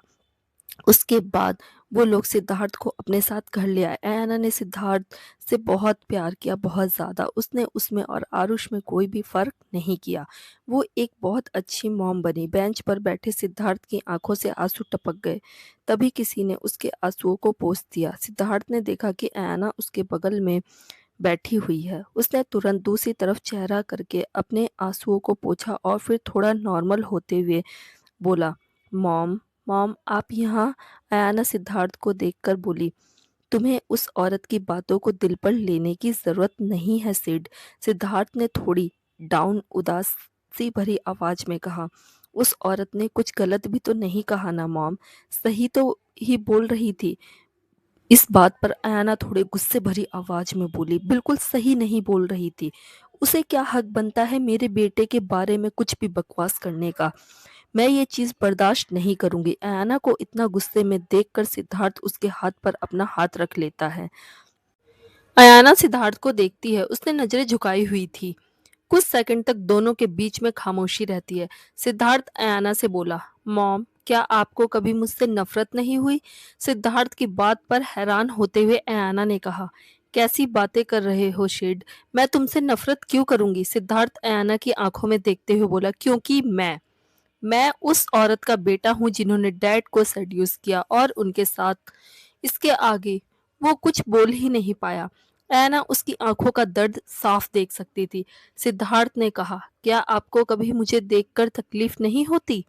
उसके बाद वो लोग सिद्धार्थ को अपने साथ घर ले आए। अयाना ने सिद्धार्थ से बहुत प्यार किया, बहुत ज़्यादा। उसने उसमें और आरुष में कोई भी फ़र्क नहीं किया। वो एक बहुत अच्छी मॉम बनी। बेंच पर बैठे सिद्धार्थ की आंखों से आंसू टपक गए। तभी किसी ने उसके आंसुओं को पोंछ दिया। सिद्धार्थ ने देखा कि अयाना उसके बगल में बैठी हुई है। उसने तुरंत दूसरी तरफ चेहरा करके अपने आंसुओं को पोंछा और फिर थोड़ा नॉर्मल होते हुए बोला, मॉम, मॉम आप यहाँ? अयाना सिद्धार्थ को देखकर बोली, तुम्हें उस औरत की बातों को दिल पर लेने की जरूरत नहीं है सिड। सिद्धार्थ ने थोड़ी डाउन उदासी भरी आवाज में कहा, उस औरत ने कुछ गलत भी तो नहीं कहा ना मॉम, सही तो ही बोल रही थी। इस बात पर अयाना थोड़े गुस्से भरी आवाज में बोली, बिल्कुल सही नहीं बोल रही थी। उसे क्या हक बनता है मेरे बेटे के बारे में कुछ भी बकवास करने का। मैं ये चीज बर्दाश्त नहीं करूंगी। अयाना को इतना गुस्से में देखकर सिद्धार्थ उसके हाथ पर अपना हाथ रख लेता है। अयाना सिद्धार्थ को देखती है, उसने नजरें झुकाई हुई थी। कुछ सेकंड तक दोनों के बीच में खामोशी रहती है। सिद्धार्थ अयाना से बोला, मॉम, क्या आपको कभी मुझसे नफरत नहीं हुई? सिद्धार्थ की बात पर हैरान होते हुए अयाना ने कहा, कैसी बातें कर रहे हो शेड? मैं तुमसे नफरत क्यों करूंगी? सिद्धार्थ अयाना की आंखों में देखते हुए बोला, क्योंकि मैं उस औरत का बेटा हूं जिन्होंने डैड को सेड्यूस किया और उनके साथ। इसके आगे वो कुछ बोल ही नहीं पाया। ऐना उसकी आंखों का दर्द साफ देख सकती थी। सिद्धार्थ ने कहा, क्या आपको कभी मुझे देखकर तकलीफ नहीं होती?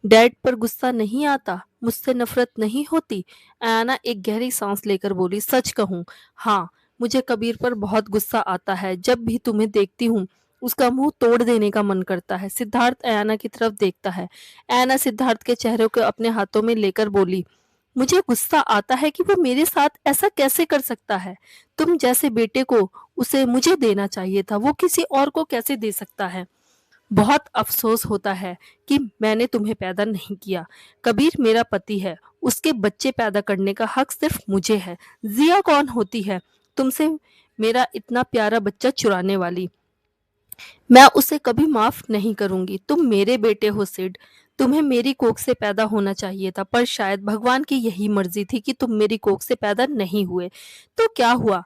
डैड पर गुस्सा नहीं आता? मुझसे नफरत नहीं होती? ऐना एक गहरी सांस लेकर बोली, सच कहूं, हाँ, मुझे कबीर पर बहुत गुस्सा आता है। जब भी तुम्हें देखती हूँ उसका मुंह तोड़ देने का मन करता है। सिद्धार्थ ऐना की तरफ देखता है। ऐना सिद्धार्थ के चेहरे को अपने हाथों में लेकर बोली, मुझे गुस्सा आता है कि वो मेरे साथ ऐसा कैसे कर सकता है? तुम जैसे बेटे को उसे मुझे देना चाहिए था, वो किसी और को कैसे दे सकता है? बहुत अफसोस होता है कि मैंने तुम्हें पैदा नहीं किया। कबीर मेरा पति है, उसके बच्चे पैदा करने का हक सिर्फ मुझे है। जिया कौन होती है तुमसे मेरा इतना प्यारा बच्चा चुराने वाली? मैं उसे कभी माफ नहीं करूंगी। तुम मेरे बेटे हो सिड, तुम्हें मेरी कोख से पैदा होना चाहिए था, पर शायद भगवान की यही मर्जी थी कि तुम मेरी कोख से पैदा नहीं हुए। तो क्या हुआ?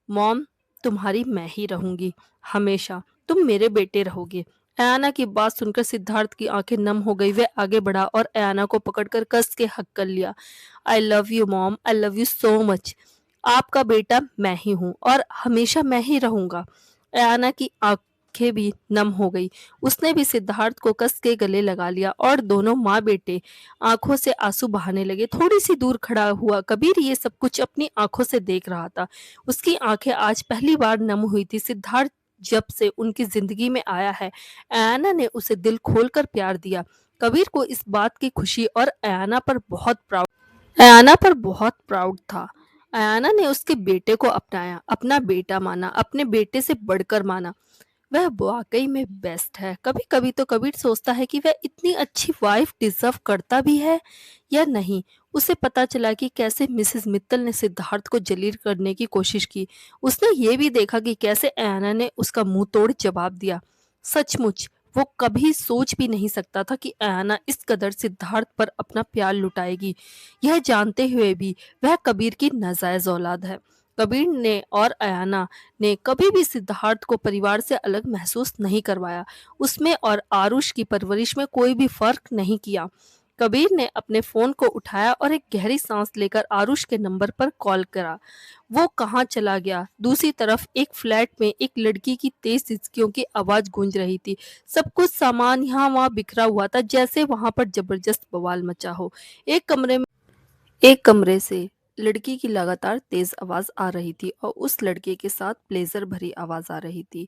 मॉम, तुम्हारी मैं ही रहूंगी हमेशा। तुम मेरे बेटे रहोगे। अयाना की बात सुनकर सिद्धार्थ की आंखें नम हो गई। वह आगे बढ़ा और अयाना को पकड़कर कस के हक कर लिया। I love you mom, I love you so much. आपका बेटा मैं ही हूँ और हमेशा मैं ही रहूंगा। अयाना की आंखें भी नम हो गई। उसने भी सिद्धार्थ को कस के गले लगा लिया और दोनों माँ बेटे आंखों से आंसू बहाने लगे। थोड़ी सी दूर खड़ा हुआ कबीर ये सब कुछ अपनी आंखों से देख रहा था। उसकी आंखें आज पहली बार नम हुई थी। सिद्धार्थ जब से उनकी जिंदगी में आया है, अयाना ने उसे दिल खोलकर प्यार दिया। कबीर को इस बात की खुशी और अयाना पर बहुत प्राउड था। अयाना ने उसके बेटे को अपनाया, अपना बेटा माना, अपने बेटे से बढ़कर माना। वह वाकई में बेस्ट है। कभी कभी तो कबीर सोचता है कि वह इतनी अच्छी वाइफ डिजर्व करता भी है या नहीं। उसे पता चला कि कैसे मिसेस मित्तल ने सिद्धार्थ को जलील करने की कोशिश की। उसने ये भी देखा कि कैसे अयाना ने उसका मुंह तोड़ जवाब दिया। सचमुच वो कभी सोच भी नहीं सकता था कि अयाना इस कदर सिद्धार्थ पर अपना प्यार लुटाएगी। यह जानते हुए भी वह कबीर की नाजायज औलाद है। कबीर ने और अयाना ने कभी भी सिद्धार्थ को परिवार से अलग महसूस नहीं करवाया। उसमें और आरुष की परवरिश में कोई भी फर्क नहीं किया। कबीर ने अपने फोन को उठाया और एक गहरी सांस लेकर आरुष के नंबर पर कॉल करा। वो कहाँ चला गया? दूसरी तरफ एक फ्लैट में एक लड़की की तेज सिसकियों की आवाज गूंज रही थी। सब कुछ सामान यहाँ वहाँ बिखरा हुआ था, जैसे वहां पर जबरदस्त बवाल मचा हो। एक कमरे से लड़की की लगातार तेज आवाज आ रही थी और उस लड़के के साथ प्लेजर भरी आवाज आ रही थी।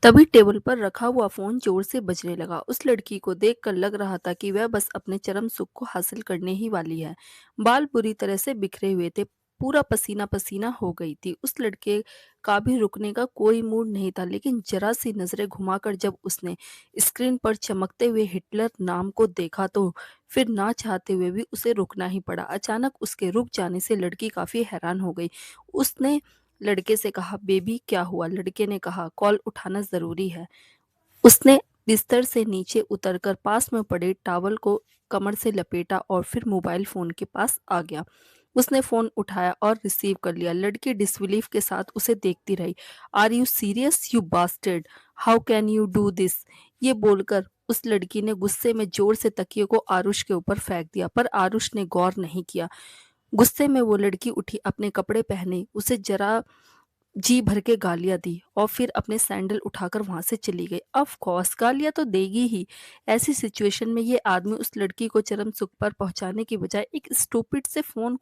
तभी टेबल पर रखा हुआ फोन जोर से बजने लगा। उस लड़की को देखकर लग रहा था कि वह बस अपने चरम सुख को हासिल करने ही वाली है। बाल पूरी तरह से बिखरे हुए थे, पूरा पसीना पसीना हो गई थी। उस लड़के का भी रुकने का कोई मूड नहीं था, लेकिन जरा सी नजरें घुमाकर जब उसने स्क्रीन पर चमकते हुए हिटलर नाम को देखा तो फिर ना चाहते हुए भी उसे रुकना ही पड़ा। अचानक उसके रुक जाने से लड़की काफी हैरान हो गई। उसने लड़के से कहा, बेबी क्या हुआ? लड़के ने कहा, कॉल उठाना जरूरी है। उसने बिस्तर से नीचे उतरकर पास में पड़े टॉवल को कमर से लपेटा और फिर मोबाइल फोन के पास आ गया। उसने फोन उठाया और रिसीव कर लिया। लड़की डिसबिलीफ के साथ उसे देखती रही। Are you serious you bastard? How can you do this? ये बोलकर उस लड़की ने गुस्से में जोर से तकिए को आरुष के ऊपर फेंक दिया, पर आरुष ने गौर नहीं किया। गुस्से में वो लड़की उठी, अपने कपड़े पहने, उसे जरा जी भर के गालियां दी और फिर अपने सैंडल उठाकर वहां से चली गई। ऑफ कोर्स गालियां तो देगी ही। ऐसी सिचुएशन में ये आदमी उस लड़की को चरम सुख पर पहुंचाने की बजाय एक स्टूपिड से फोन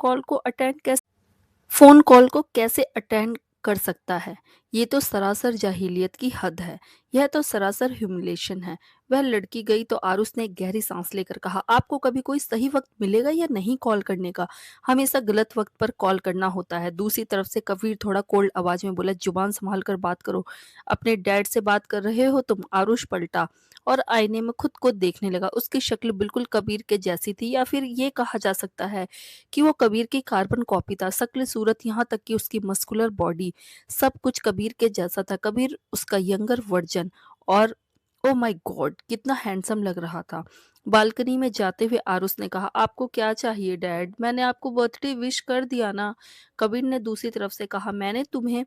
कॉल को कैसे अटेंड कर सकता है? ये तो सरासर जाहिलियत की हद है। यह तो सरासर ह्यूमिलेशन है। वह लड़की गई तो आरुष ने एक गहरी सांस लेकर कहा, आपको कभी कोई सही वक्त मिलेगा या नहीं कॉल करने का? हमेशा गलत वक्त पर कॉल करना होता है। दूसरी तरफ से कबीर थोड़ा कोल्ड आवाज में बोला, जुबान संभाल कर बात करो। अपने डैड से बात कर रहे हो तुम? आरुष पलटा और आईने में खुद को देखने लगा। उसकी शक्ल बिल्कुल कबीर के जैसी थी, या फिर ये कहा जा सकता है कि वो कबीर की कार्बन कॉपी था। शक्ल, सूरत, यहाँ तक कि उसकी मस्कुलर बॉडी, सब कुछ कबीर के जैसा था। कबीर उसका यंगर वर्जन, और ओ माय गॉड कितना हैंडसम लग रहा था। बालकनी में जाते हुए आरुष ने कहा, आपको क्या चाहिए डैड? मैंने आपको बर्थडे विश कर दिया ना? कबीर ने दूसरी तरफ से कहा, मैंने तुम्हें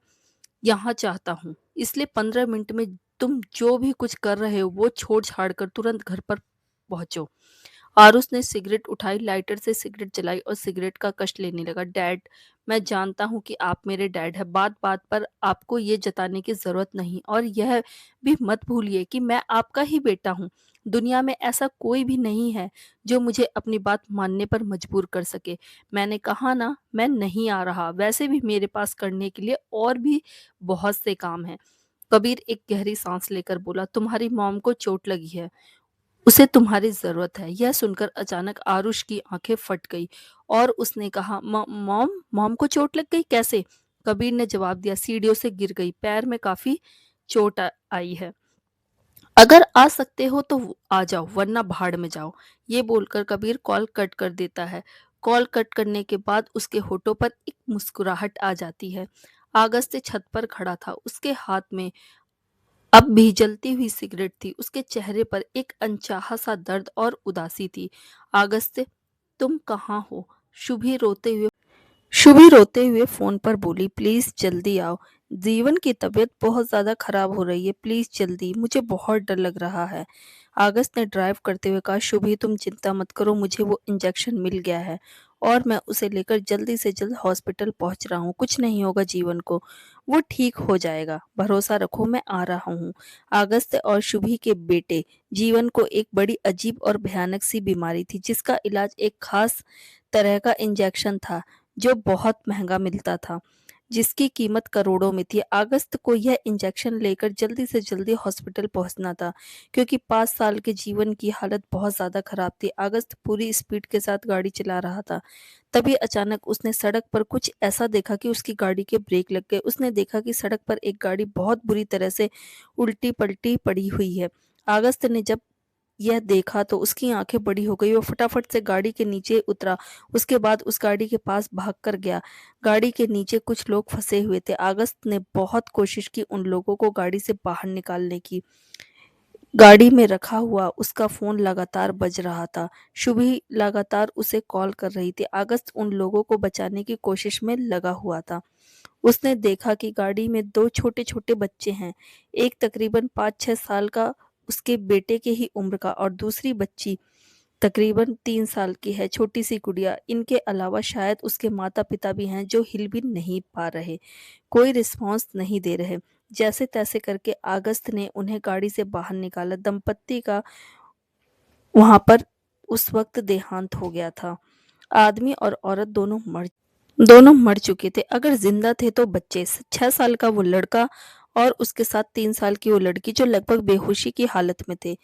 यहाँ चाहता हूँ, इसलिए 15 मिनट में तुम जो भी कुछ कर रहे हो वो छोड़ छाड़ कर तुरंत घर पर पहुंचो। आरुष ने सिगरेट उठाई, लाइटर से सिगरेट जलाई और सिगरेट का कश लेने लगा। डैड, मैं जानता हूँ कि आप मेरे डैड हैं, बात बात पर आपको ये जताने की जरूरत नहीं, और यह भी मत भूलिए कि मैं आपका ही बेटा हूँ। दुनिया में ऐसा कोई भी नहीं है जो मुझे अपनी बात मानने पर मजबूर कर सके। मैंने कहा ना, मैं नहीं आ रहा। वैसे भी मेरे पास करने के लिए और भी बहुत से काम हैं। कबीर एक गहरी सांस लेकर बोला, तुम्हारी मॉम को चोट लगी है, उसे तुम्हारी जरूरत है। यह सुनकर अचानक आरुष की आंखें फट गई और उसने कहा, मॉम मॉम को चोट लग गई? कैसे? कबीर ने जवाब दिया, सीढ़ियों से गिर गई, पैर में काफी चोट आई है। अगर आ सकते हो तो आ जाओ, वरना भाड़ में जाओ। ये बोलकर कबीर कॉल कट कर देता है। कॉल कट करने के बाद उसके होठों पर एक मुस्कुराहट आ जाती है। अगस्त छत पर खड़ा था, उसके हाथ में अब भी जलती हुई सिगरेट थी। उसके चेहरे पर एक अनचाहा सा दर्द और उदासी थी। अगस्त, तुम कहाँ हो? शुभी रोते हुए शुभी रोते हुए फोन पर बोली, प्लीज जल्दी आओ, जीवन की तबीयत बहुत ज्यादा खराब हो रही है, प्लीज जल्दी, मुझे बहुत डर लग रहा है। अगस्त ने ड्राइव करते हुए कहा, शुभी तुम चिंता मत करो, मुझे वो इंजेक्शन मिल गया है और मैं उसे लेकर जल्दी से जल्द हॉस्पिटल पहुंच रहा हूँ। कुछ नहीं होगा जीवन को, वो ठीक हो जाएगा, भरोसा रखो, मैं आ रहा हूँ। अगस्त और शुभी के बेटे जीवन को एक बड़ी अजीब और भयानक सी बीमारी थी, जिसका इलाज एक खास तरह का इंजेक्शन था जो बहुत महंगा मिलता था, जिसकी कीमत करोड़ों में थी। अगस्त को यह इंजेक्शन लेकर जल्दी से जल्दी हॉस्पिटल पहुंचना था, क्योंकि 5 साल के जीवन की हालत बहुत ज्यादा खराब थी। अगस्त पूरी स्पीड के साथ गाड़ी चला रहा था। तभी अचानक उसने सड़क पर कुछ ऐसा देखा कि उसकी गाड़ी के ब्रेक लग गए। उसने देखा कि सड़क पर एक गाड़ी बहुत बुरी तरह से उल्टी पलटी पड़ी हुई है। अगस्त ने जब यह देखा तो उसकी आंखें बड़ी हो गई। वो फटाफट से गाड़ी के नीचे उतरा। उसके बाद उस गाड़ी के पास भागकर गया। गाड़ी के नीचे कुछ लोग फंसे हुए थे। अगस्त ने बहुत कोशिश की उन लोगों को गाड़ी से बाहर निकालने की। गाड़ी में रखा हुआ उसका फोन लगातार बज रहा था। शुभी लगातार उसे कॉल कर रही थी। अगस्त उन लोगों को बचाने की कोशिश में लगा हुआ था। उसने देखा कि गाड़ी में दो छोटे छोटे बच्चे हैं, एक तकरीबन 5-6 साल का, उसके बेटे के ही उम्र का, और दूसरी बच्ची तकरीबन 3 साल की है, छोटी सी गुड़िया। इनके अलावा शायद उसके माता पिता भी हैं जो हिल भी नहीं पा रहे, कोई रिस्पॉन्स नहीं दे रहे। जैसे तैसे करके अगस्त ने उन्हें गाड़ी से बाहर निकाला। दंपत्ति का वहां पर उस वक्त देहांत हो गया था। आदमी और औरत दोनों मर चुके थे। अगर जिंदा थे तो बच्चे, 6 साल का वो लड़का और उसके साथ 3 साल की वो लड़की, जो लगभग बेहोशी की हालत में थे।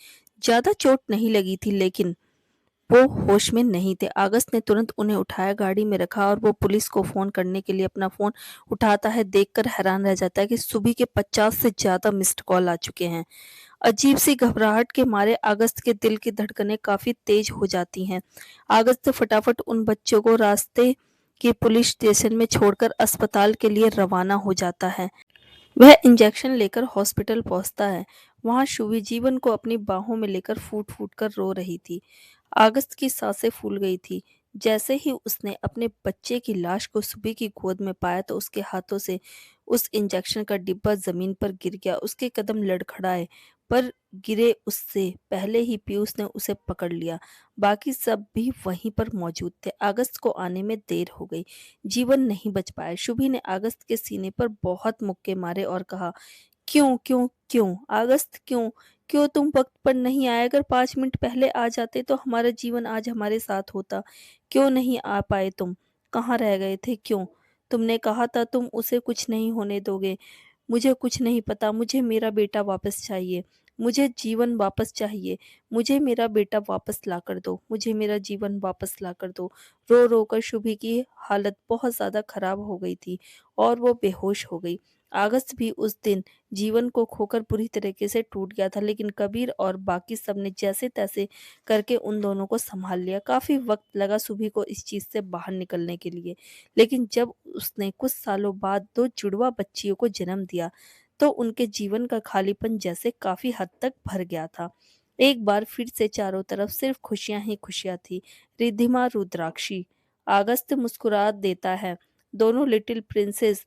ज्यादा चोट नहीं लगी थी, लेकिन वो होश में नहीं थे। अगस्त ने तुरंत उन्हें उठाया, गाड़ी में रखा, और वो पुलिस को फोन करने के लिए अपना फोन उठाता है। देखकर हैरान रह जाता है कि सुबह के 50 से ज्यादा मिस्ड कॉल आ चुके हैं। अजीब सी घबराहट के मारे अगस्त के दिल की धड़कनें काफी तेज हो जाती हैं। अगस्त फटाफट उन बच्चों को रास्ते के पुलिस स्टेशन में छोड़कर अस्पताल के लिए रवाना हो जाता है। वह इंजेक्शन लेकर हॉस्पिटल पहुंचता है। वहां शुभी जीवन को अपनी बाहों में लेकर फूट फूट कर रो रही थी। अगस्त की सांसें फूल गई थी। जैसे ही उसने अपने बच्चे की लाश को सुबह की गोद में पाया तो उसके हाथों से उस इंजेक्शन का डिब्बा जमीन पर गिर गया। उसके कदम लड़खड़ाए, पर गिरे उससे पहले ही पीयूष ने उसे पकड़ लिया। बाकी सब भी वहीं पर मौजूद थे। अगस्त को आने में देर हो गई, जीवन नहीं बच पाया। शुभी ने अगस्त के सीने पर बहुत मुक्के मारे और कहा, क्यों क्यों क्यों अगस्त, क्यों? क्यों तुम वक्त पर नहीं आए? अगर 5 मिनट पहले आ जाते तो हमारा जीवन आज हमारे साथ होता। क्यों नहीं आ पाए तुम? कहाँ रह गए थे? क्यों? तुमने कहा था तुम उसे कुछ नहीं होने दोगे। मुझे कुछ नहीं पता, मुझे मेरा बेटा वापस चाहिए। मुझे जीवन वापस चाहिए, मुझे मेरा बेटा वापस ला कर दो, मुझे मेरा जीवन वापस ला कर दो। रो रो कर शुभी की हालत बहुत ज़्यादा खराब हो गई थी और वो बेहोश हो गई। अगस्त भी उस दिन जीवन को खोकर पूरी तरीके से टूट गया था, लेकिन कबीर और बाकी सब ने जैसे तैसे करके उन दोनों को संभाल लिया। काफ़ी वक्त लगा सुभी को इस चीज़ से बाहर निकलने के लिए, लेकिन जब उसने कुछ सालों बाद दो जुड़वा बच्चियों को जन्म दिया तो उनके जीवन का खालीपन जैसे काफ़ी हद तक भर गया था। एक बार फिर से चारों तरफ सिर्फ खुशियां ही खुशियां थी। रिद्धिमा, रुद्राक्षी, अगस्त मुस्कुरा देता है। दोनों लिटिल प्रिंसेस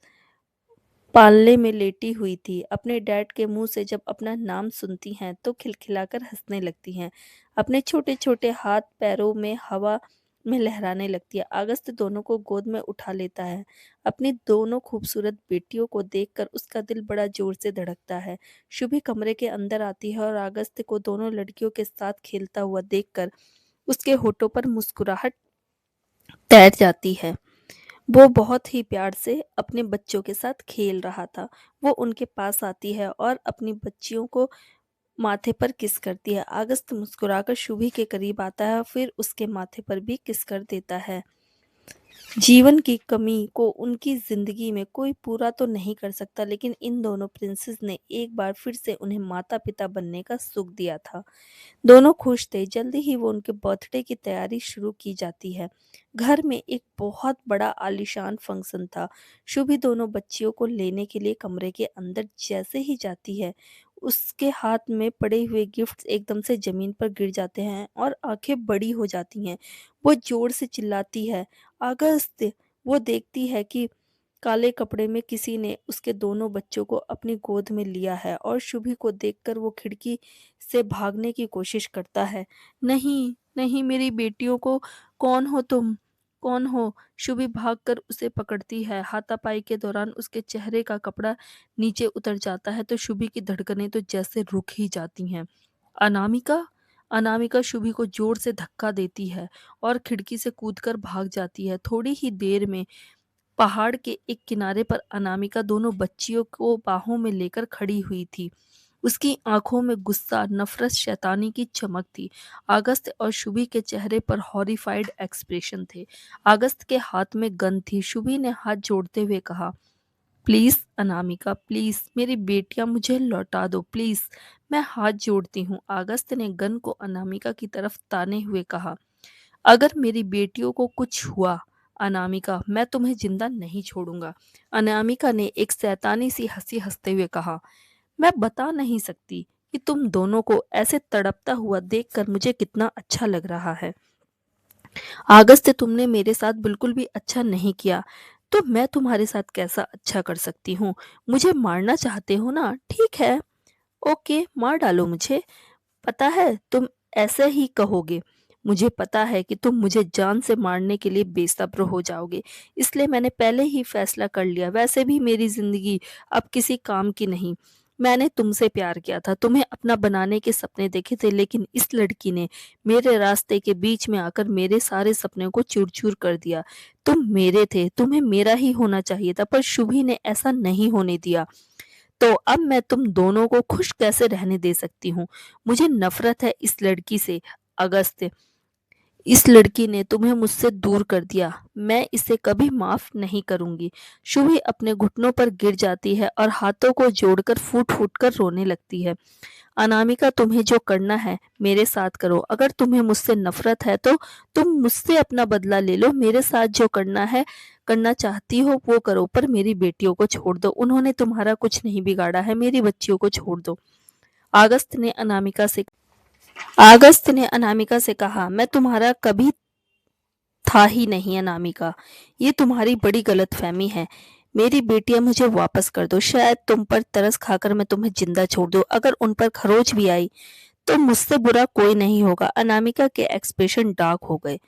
पालने में लेटी हुई थी। अपने डैड के मुंह से जब अपना नाम सुनती हैं तो खिलखिलाकर हंसने लगती हैं। अपने छोटे छोटे हाथ पैरों में हवा में लहराने लगती है। अगस्त दोनों को गोद में उठा लेता है। अपनी दोनों खूबसूरत बेटियों को देखकर उसका दिल बड़ा जोर से धड़कता है। शुभी कमरे के अंदर आती है और अगस्त को दोनों लड़कियों के साथ खेलता हुआ देखकर उसके होठों पर मुस्कुराहट तैर जाती है। वो बहुत ही प्यार से अपने बच्चों के साथ खेल रहा था। वो उनके पास आती है और अपनी बच्चियों को माथे पर किस करती है। अगस्त मुस्कुराकर शुभी के करीब आता है, फिर उसके माथे पर भी किस कर देता है। जीवन की कमी को उनकी जिंदगी में कोई पूरा तो नहीं कर सकता, लेकिन इन दोनों प्रिंसेस ने एक बार फिर से उन्हें माता पिता बनने का सुख दिया था। दोनों खुश थे। जल्दी ही वो उनके बर्थडे की तैयारी शुरू की जाती है। घर में एक बहुत बड़ा आलीशान फंक्शन था। शुभी दोनों बच्चियों को लेने के लिए कमरे के अंदर जैसे ही जाती है, उसके हाथ में पड़े हुए गिफ्ट्स एकदम से जमीन पर गिर जाते हैं और आंखें बड़ी हो जाती हैं। वो जोर से चिल्लाती है, अगस्त! वो देखती है कि काले कपड़े में किसी ने उसके दोनों बच्चों को अपनी गोद में लिया है और शुभी को देखकर वो खिड़की से भागने की कोशिश करता है। नहीं, नहीं मेरी बेटियों को, कौन हो तुम? कौन हो? शुभी भागकर उसे पकड़ती है। हाथापाई के दौरान उसके चेहरे का कपड़ा नीचे उतर जाता है तो शुभी की धड़कनें तो जैसे रुक ही जाती हैं। अनामिका? अनामिका शुभी को जोर से धक्का देती है और खिड़की से कूदकर भाग जाती है। थोड़ी ही देर में पहाड़ के एक किनारे पर अनामिका दोनों बच्चियों को बाहों में लेकर खड़ी हुई थी। उसकी आंखों में गुस्सा, नफरत, शैतानी की चमक थी। अगस्त और शुभी के चेहरे पर हॉरिफाइड एक्सप्रेशन थे। अगस्त के हाथ में गन थी। शुभी ने हाथ जोड़ते हुए कहा, प्लीज अनामिका, प्लीज मेरी बेटियां मुझे लौटा दो, प्लीज, मैं हाथ जोड़ती हूँ। अगस्त ने गन को अनामिका की तरफ ताने हुए कहा, अगर मेरी बेटियों को कुछ हुआ अनामिका, मैं तुम्हें जिंदा नहीं छोड़ूंगा। अनामिका ने एक शैतानी सी हंसी हंसते हुए कहा, मैं बता नहीं सकती कि तुम दोनों को ऐसे तड़पता हुआ देखकर मुझे कितना अच्छा लग रहा है। अगस्त, तुमने मेरे साथ बिल्कुल भी अच्छा नहीं किया, तो मैं तुम्हारे साथ कैसा अच्छा कर सकती हूँ? मुझे मारना चाहते हो ना? ठीक है, ओके, मार डालो मुझे। पता है तुम ऐसे ही कहोगे। मुझे पता है कि तुम मुझे जान से मारने के लिए बेसब्र हो जाओगे, इसलिए मैंने पहले ही फैसला कर लिया। वैसे भी मेरी जिंदगी अब किसी काम की नहीं। मैंने तुमसे प्यार किया था, तुम्हें अपना बनाने के सपने देखे थे, लेकिन इस लड़की ने मेरे रास्ते के बीच में आकर मेरे सारे सपने को चूर चूर कर दिया। तुम मेरे थे, तुम्हें मेरा ही होना चाहिए था, पर शुभी ने ऐसा नहीं होने दिया। तो अब मैं तुम दोनों को खुश कैसे रहने दे सकती हूँ? मुझे नफरत है इस लड़की से। अगस्त, इस लड़की ने तुम्हें मुझसे दूर कर दिया, मैं इसे कभी माफ नहीं करूंगी। शुभी अपने घुटनों पर गिर जाती है और हाथों को जोड़कर फूट फूट कर रोने लगती है। अनामिका, तुम्हें जो करना है मेरे साथ करो। अगर तुम्हें मुझसे नफरत है तो तुम मुझसे अपना बदला ले लो। मेरे साथ जो करना है, करना चाहती हो वो करो, पर मेरी बेटियों को छोड़ दो। उन्होंने तुम्हारा कुछ नहीं बिगाड़ा है, मेरी बच्चियों को छोड़ दो। अगस्त ने अनामिका से अगस्त ने अनामिका से कहा, मैं तुम्हारा कभी था ही नहीं अनामिका, ये तुम्हारी बड़ी गलतफहमी है। मेरी बेटियां मुझे वापस कर दो। शायद तुम पर तरस खाकर मैं तुम्हें जिंदा छोड़ दूं। अगर उन पर खरोच भी आई तो मुझसे बुरा कोई नहीं होगा। अनामिका के एक्सप्रेशन डार्क हो गए।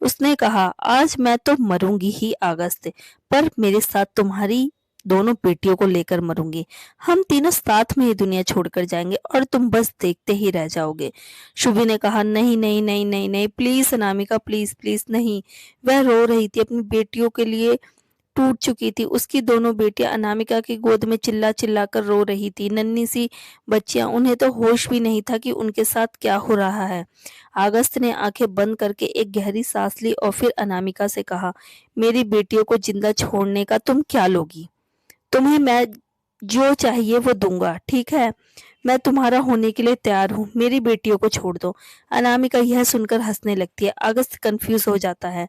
उसने कहा, आज मैं तो मरूंगी ही अगस्त, पर मेरे साथ तुम्हारी दोनों बेटियों को लेकर मरूंगी। हम तीनों साथ में ये दुनिया छोड़कर जाएंगे और तुम बस देखते ही रह जाओगे। शुभी ने कहा, नहीं नहीं नहीं नहीं नहीं, प्लीज अनामिका, प्लीज प्लीज नहीं। वह रो रही थी अपनी बेटियों के लिए,
टूट चुकी थी। उसकी दोनों बेटियां अनामिका की गोद में चिल्ला चिल्ला कर रो रही थी। नन्ही सी बच्चियां, उन्हें तो होश भी नहीं था कि उनके साथ क्या हो रहा है। अगस्त ने आंखें बंद करके एक गहरी सांस ली और फिर अनामिका से कहा, मेरी बेटियों को जिंदा छोड़ने का तुम क्या लोगी? तुम्हें मैं जो चाहिए वो दूंगा, ठीक है? मैं तुम्हारा होने के लिए तैयार हूँ। मेरी बेटियों को छोड़ दो। अनामिका यह सुनकर हंसने लगती है। अगस्त कंफ्यूज हो जाता है।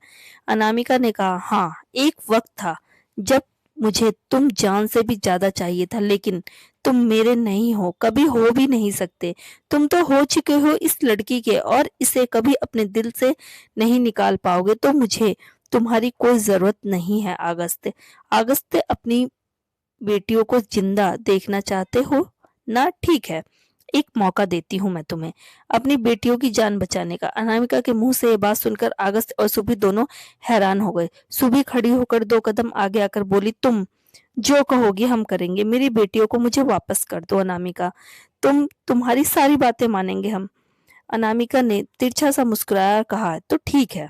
अनामिका ने कहा, हाँ, एक वक्त था जब मुझे तुम जान से भी ज्यादा चाहिए था, लेकिन तुम मेरे नहीं हो, कभी हो भी नहीं सकते। तुम तो हो चुके हो इस लड़की के और इसे कभी अपने दिल से नहीं निकाल पाओगे। तो मुझे तुम्हारी कोई जरूरत नहीं है अगस्त। अगस्त, अपनी बेटियों को जिंदा देखना चाहते हो ना? ठीक है, एक मौका देती हूँ मैं तुम्हें अपनी बेटियों की जान बचाने का। अनामिका के मुंह से ये बात सुनकर अगस्त और सुबी दोनों हैरान हो गए। सुबी खड़ी होकर 2 कदम आगे आकर बोली, तुम जो कहोगी हम करेंगे। मेरी बेटियों को मुझे वापस कर दो अनामिका। तुम्हारी सारी बातें मानेंगे हम। अनामिका ने तिरछा सा मुस्कुराया और कहा, तो ठीक है,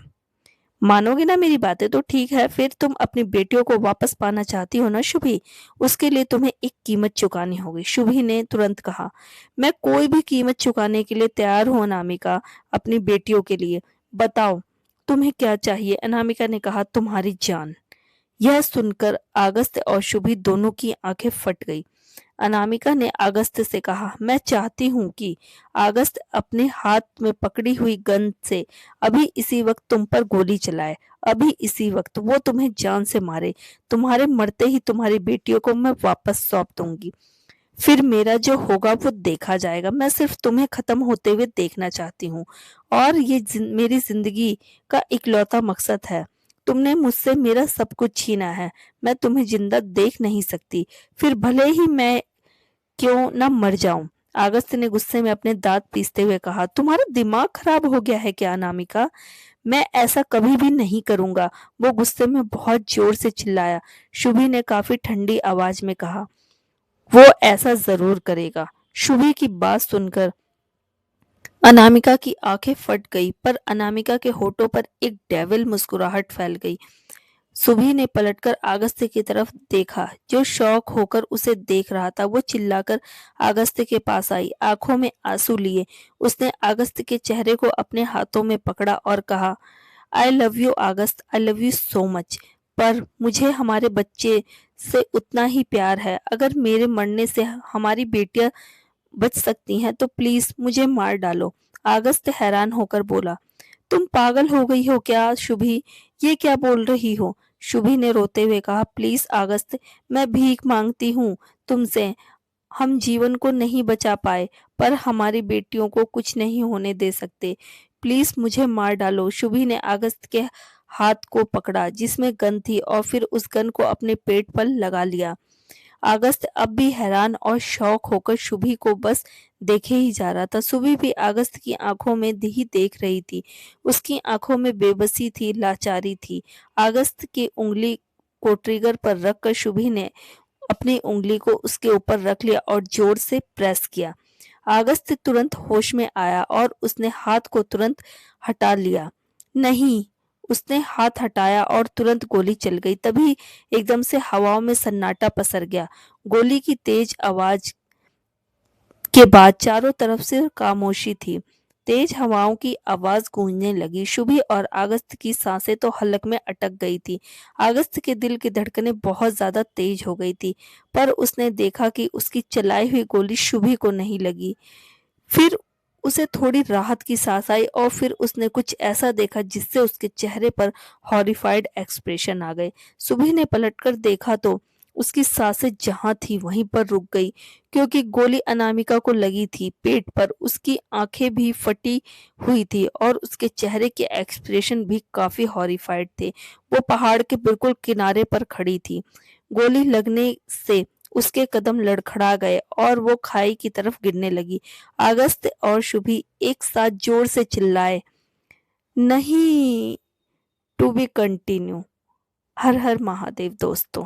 मानोगे ना मेरी बातें? तो ठीक है, फिर तुम अपनी बेटियों को वापस पाना चाहती हो ना शुभी? उसके लिए तुम्हें एक कीमत चुकानी होगी। शुभी ने तुरंत कहा, मैं कोई भी कीमत चुकाने के लिए तैयार हूं अनामिका, अपनी बेटियों के लिए। बताओ तुम्हें क्या चाहिए? अनामिका ने कहा, तुम्हारी जान। यह सुनकर अगस्त और शुभी दोनों की आंखें फट गई। अनामिका ने अगस्त से कहा, मैं चाहती हूँ कि अगस्त अपने हाथ में पकड़ी हुई गन से अभी इसी वक्त तुम पर गोली चलाए। अभी इसी वक्त वो तुम्हें जान से मारे। तुम्हारे मरते ही तुम्हारी बेटियों को मैं वापस सौंप दूंगी। फिर मेरा जो होगा वो देखा जाएगा। मैं सिर्फ तुम्हें खत्म होते हुए देखना चाहती हूँ और ये मेरी जिंदगी का इकलौता मकसद है। तुमने मुझसे मेरा सब कुछ छीना है। मैं तुम्हें जिंदा देख नहीं सकती, फिर भले ही मैं क्यों ना मर जाऊं। अगस्त ने गुस्से में अपने दांत पीसते हुए कहा, तुम्हारा दिमाग खराब हो गया है क्या अनामिका? मैं ऐसा कभी भी नहीं करूंगा। वो गुस्से में बहुत जोर से चिल्लाया। शुभी ने काफी ठंडी आवाज में कहा, वो ऐसा जरूर करेगा। शुभी की बात सुनकर अनामिका की आंखें फट गई, पर अनामिका के होठों पर एक डेविल मुस्कुराहट फैल गई। सुबह ने पलटकर अगस्त्य की तरफ देखा, जो शौक होकर उसे देख रहा था। वो चिल्लाकर अगस्त्य के पास आई, आंखों में आंसू लिए। उसने अगस्त्य के चेहरे को अपने हाथों में पकड़ा और कहा, I love you August, I love you so much. पर मुझे हमारे बच्चे से उतना ही प्यार है। अगर मेरे मरने से हमारी बेटियां बच सकती हैं तो प्लीज मुझे मार डालो। अगस्त हैरान होकर बोला, तुम पागल हो गई हो क्या शुभी? ये क्या बोल रही हो? शुभी ने रोते हुए कहा, प्लीज अगस्त, मैं भीख मांगती हूँ तुमसे। हम जीवन को नहीं बचा पाए, पर हमारी बेटियों को कुछ नहीं होने दे सकते। प्लीज मुझे मार डालो। शुभी ने अगस्त के हाथ को पकड़ा जिसमें गन थी और फिर उस गन को अपने पेट पर लगा लिया। अगस्त अब भी हैरान और शौक होकर शुभी को बस देखे ही जा रहा था। शुभी भी अगस्त की आंखों में ही देख रही थी। उसकी आंखों में बेबसी थी, लाचारी थी। अगस्त की उंगली को ट्रिगर पर रखकर शुभी ने अपनी उंगली को उसके ऊपर रख लिया और जोर से प्रेस किया। अगस्त तुरंत होश में आया और उसने हाथ को तुरंत हटा लिया। नहीं, उसने हाथ हटाया और तुरंत गोली चल गई। तभी एकदम से हवाओं में सन्नाटा पसर गया। गोली की तेज आवाज के बाद चारों तरफ से खामोशी थी। तेज हवाओं की आवाज गूंजने लगी। शुभी और अगस्त की सांसें तो हलक में अटक गई थी। अगस्त के दिल की धड़कनें बहुत ज्यादा तेज हो गई थी, पर उसने देखा कि उसकी चलाई हुई गोली शुभी को नहीं लगी। फिर उसे थोड़ी राहत की सांस आई और फिर उसने कुछ ऐसा देखा जिससे उसके चेहरे पर हॉरिफाइड एक्सप्रेशन आ गए। सुबह ने पलटकर देखा तो उसकी सांसें जहां थी वहीं पर रुक गई, क्योंकि गोली अनामिका को लगी थी पेट पर। उसकी आंखें भी फटी हुई थी और उसके चेहरे के एक्सप्रेशन भी काफी हॉरिफाइड थे। वो पहाड़ के बिल्कुल किनारे पर खड़ी थी। गोली लगने से उसके कदम लड़खड़ा गए और वो खाई की तरफ गिरने लगी। अगस्त और शुभी एक साथ जोर से चिल्लाए, नहीं। To be continue. हर हर महादेव दोस्तों।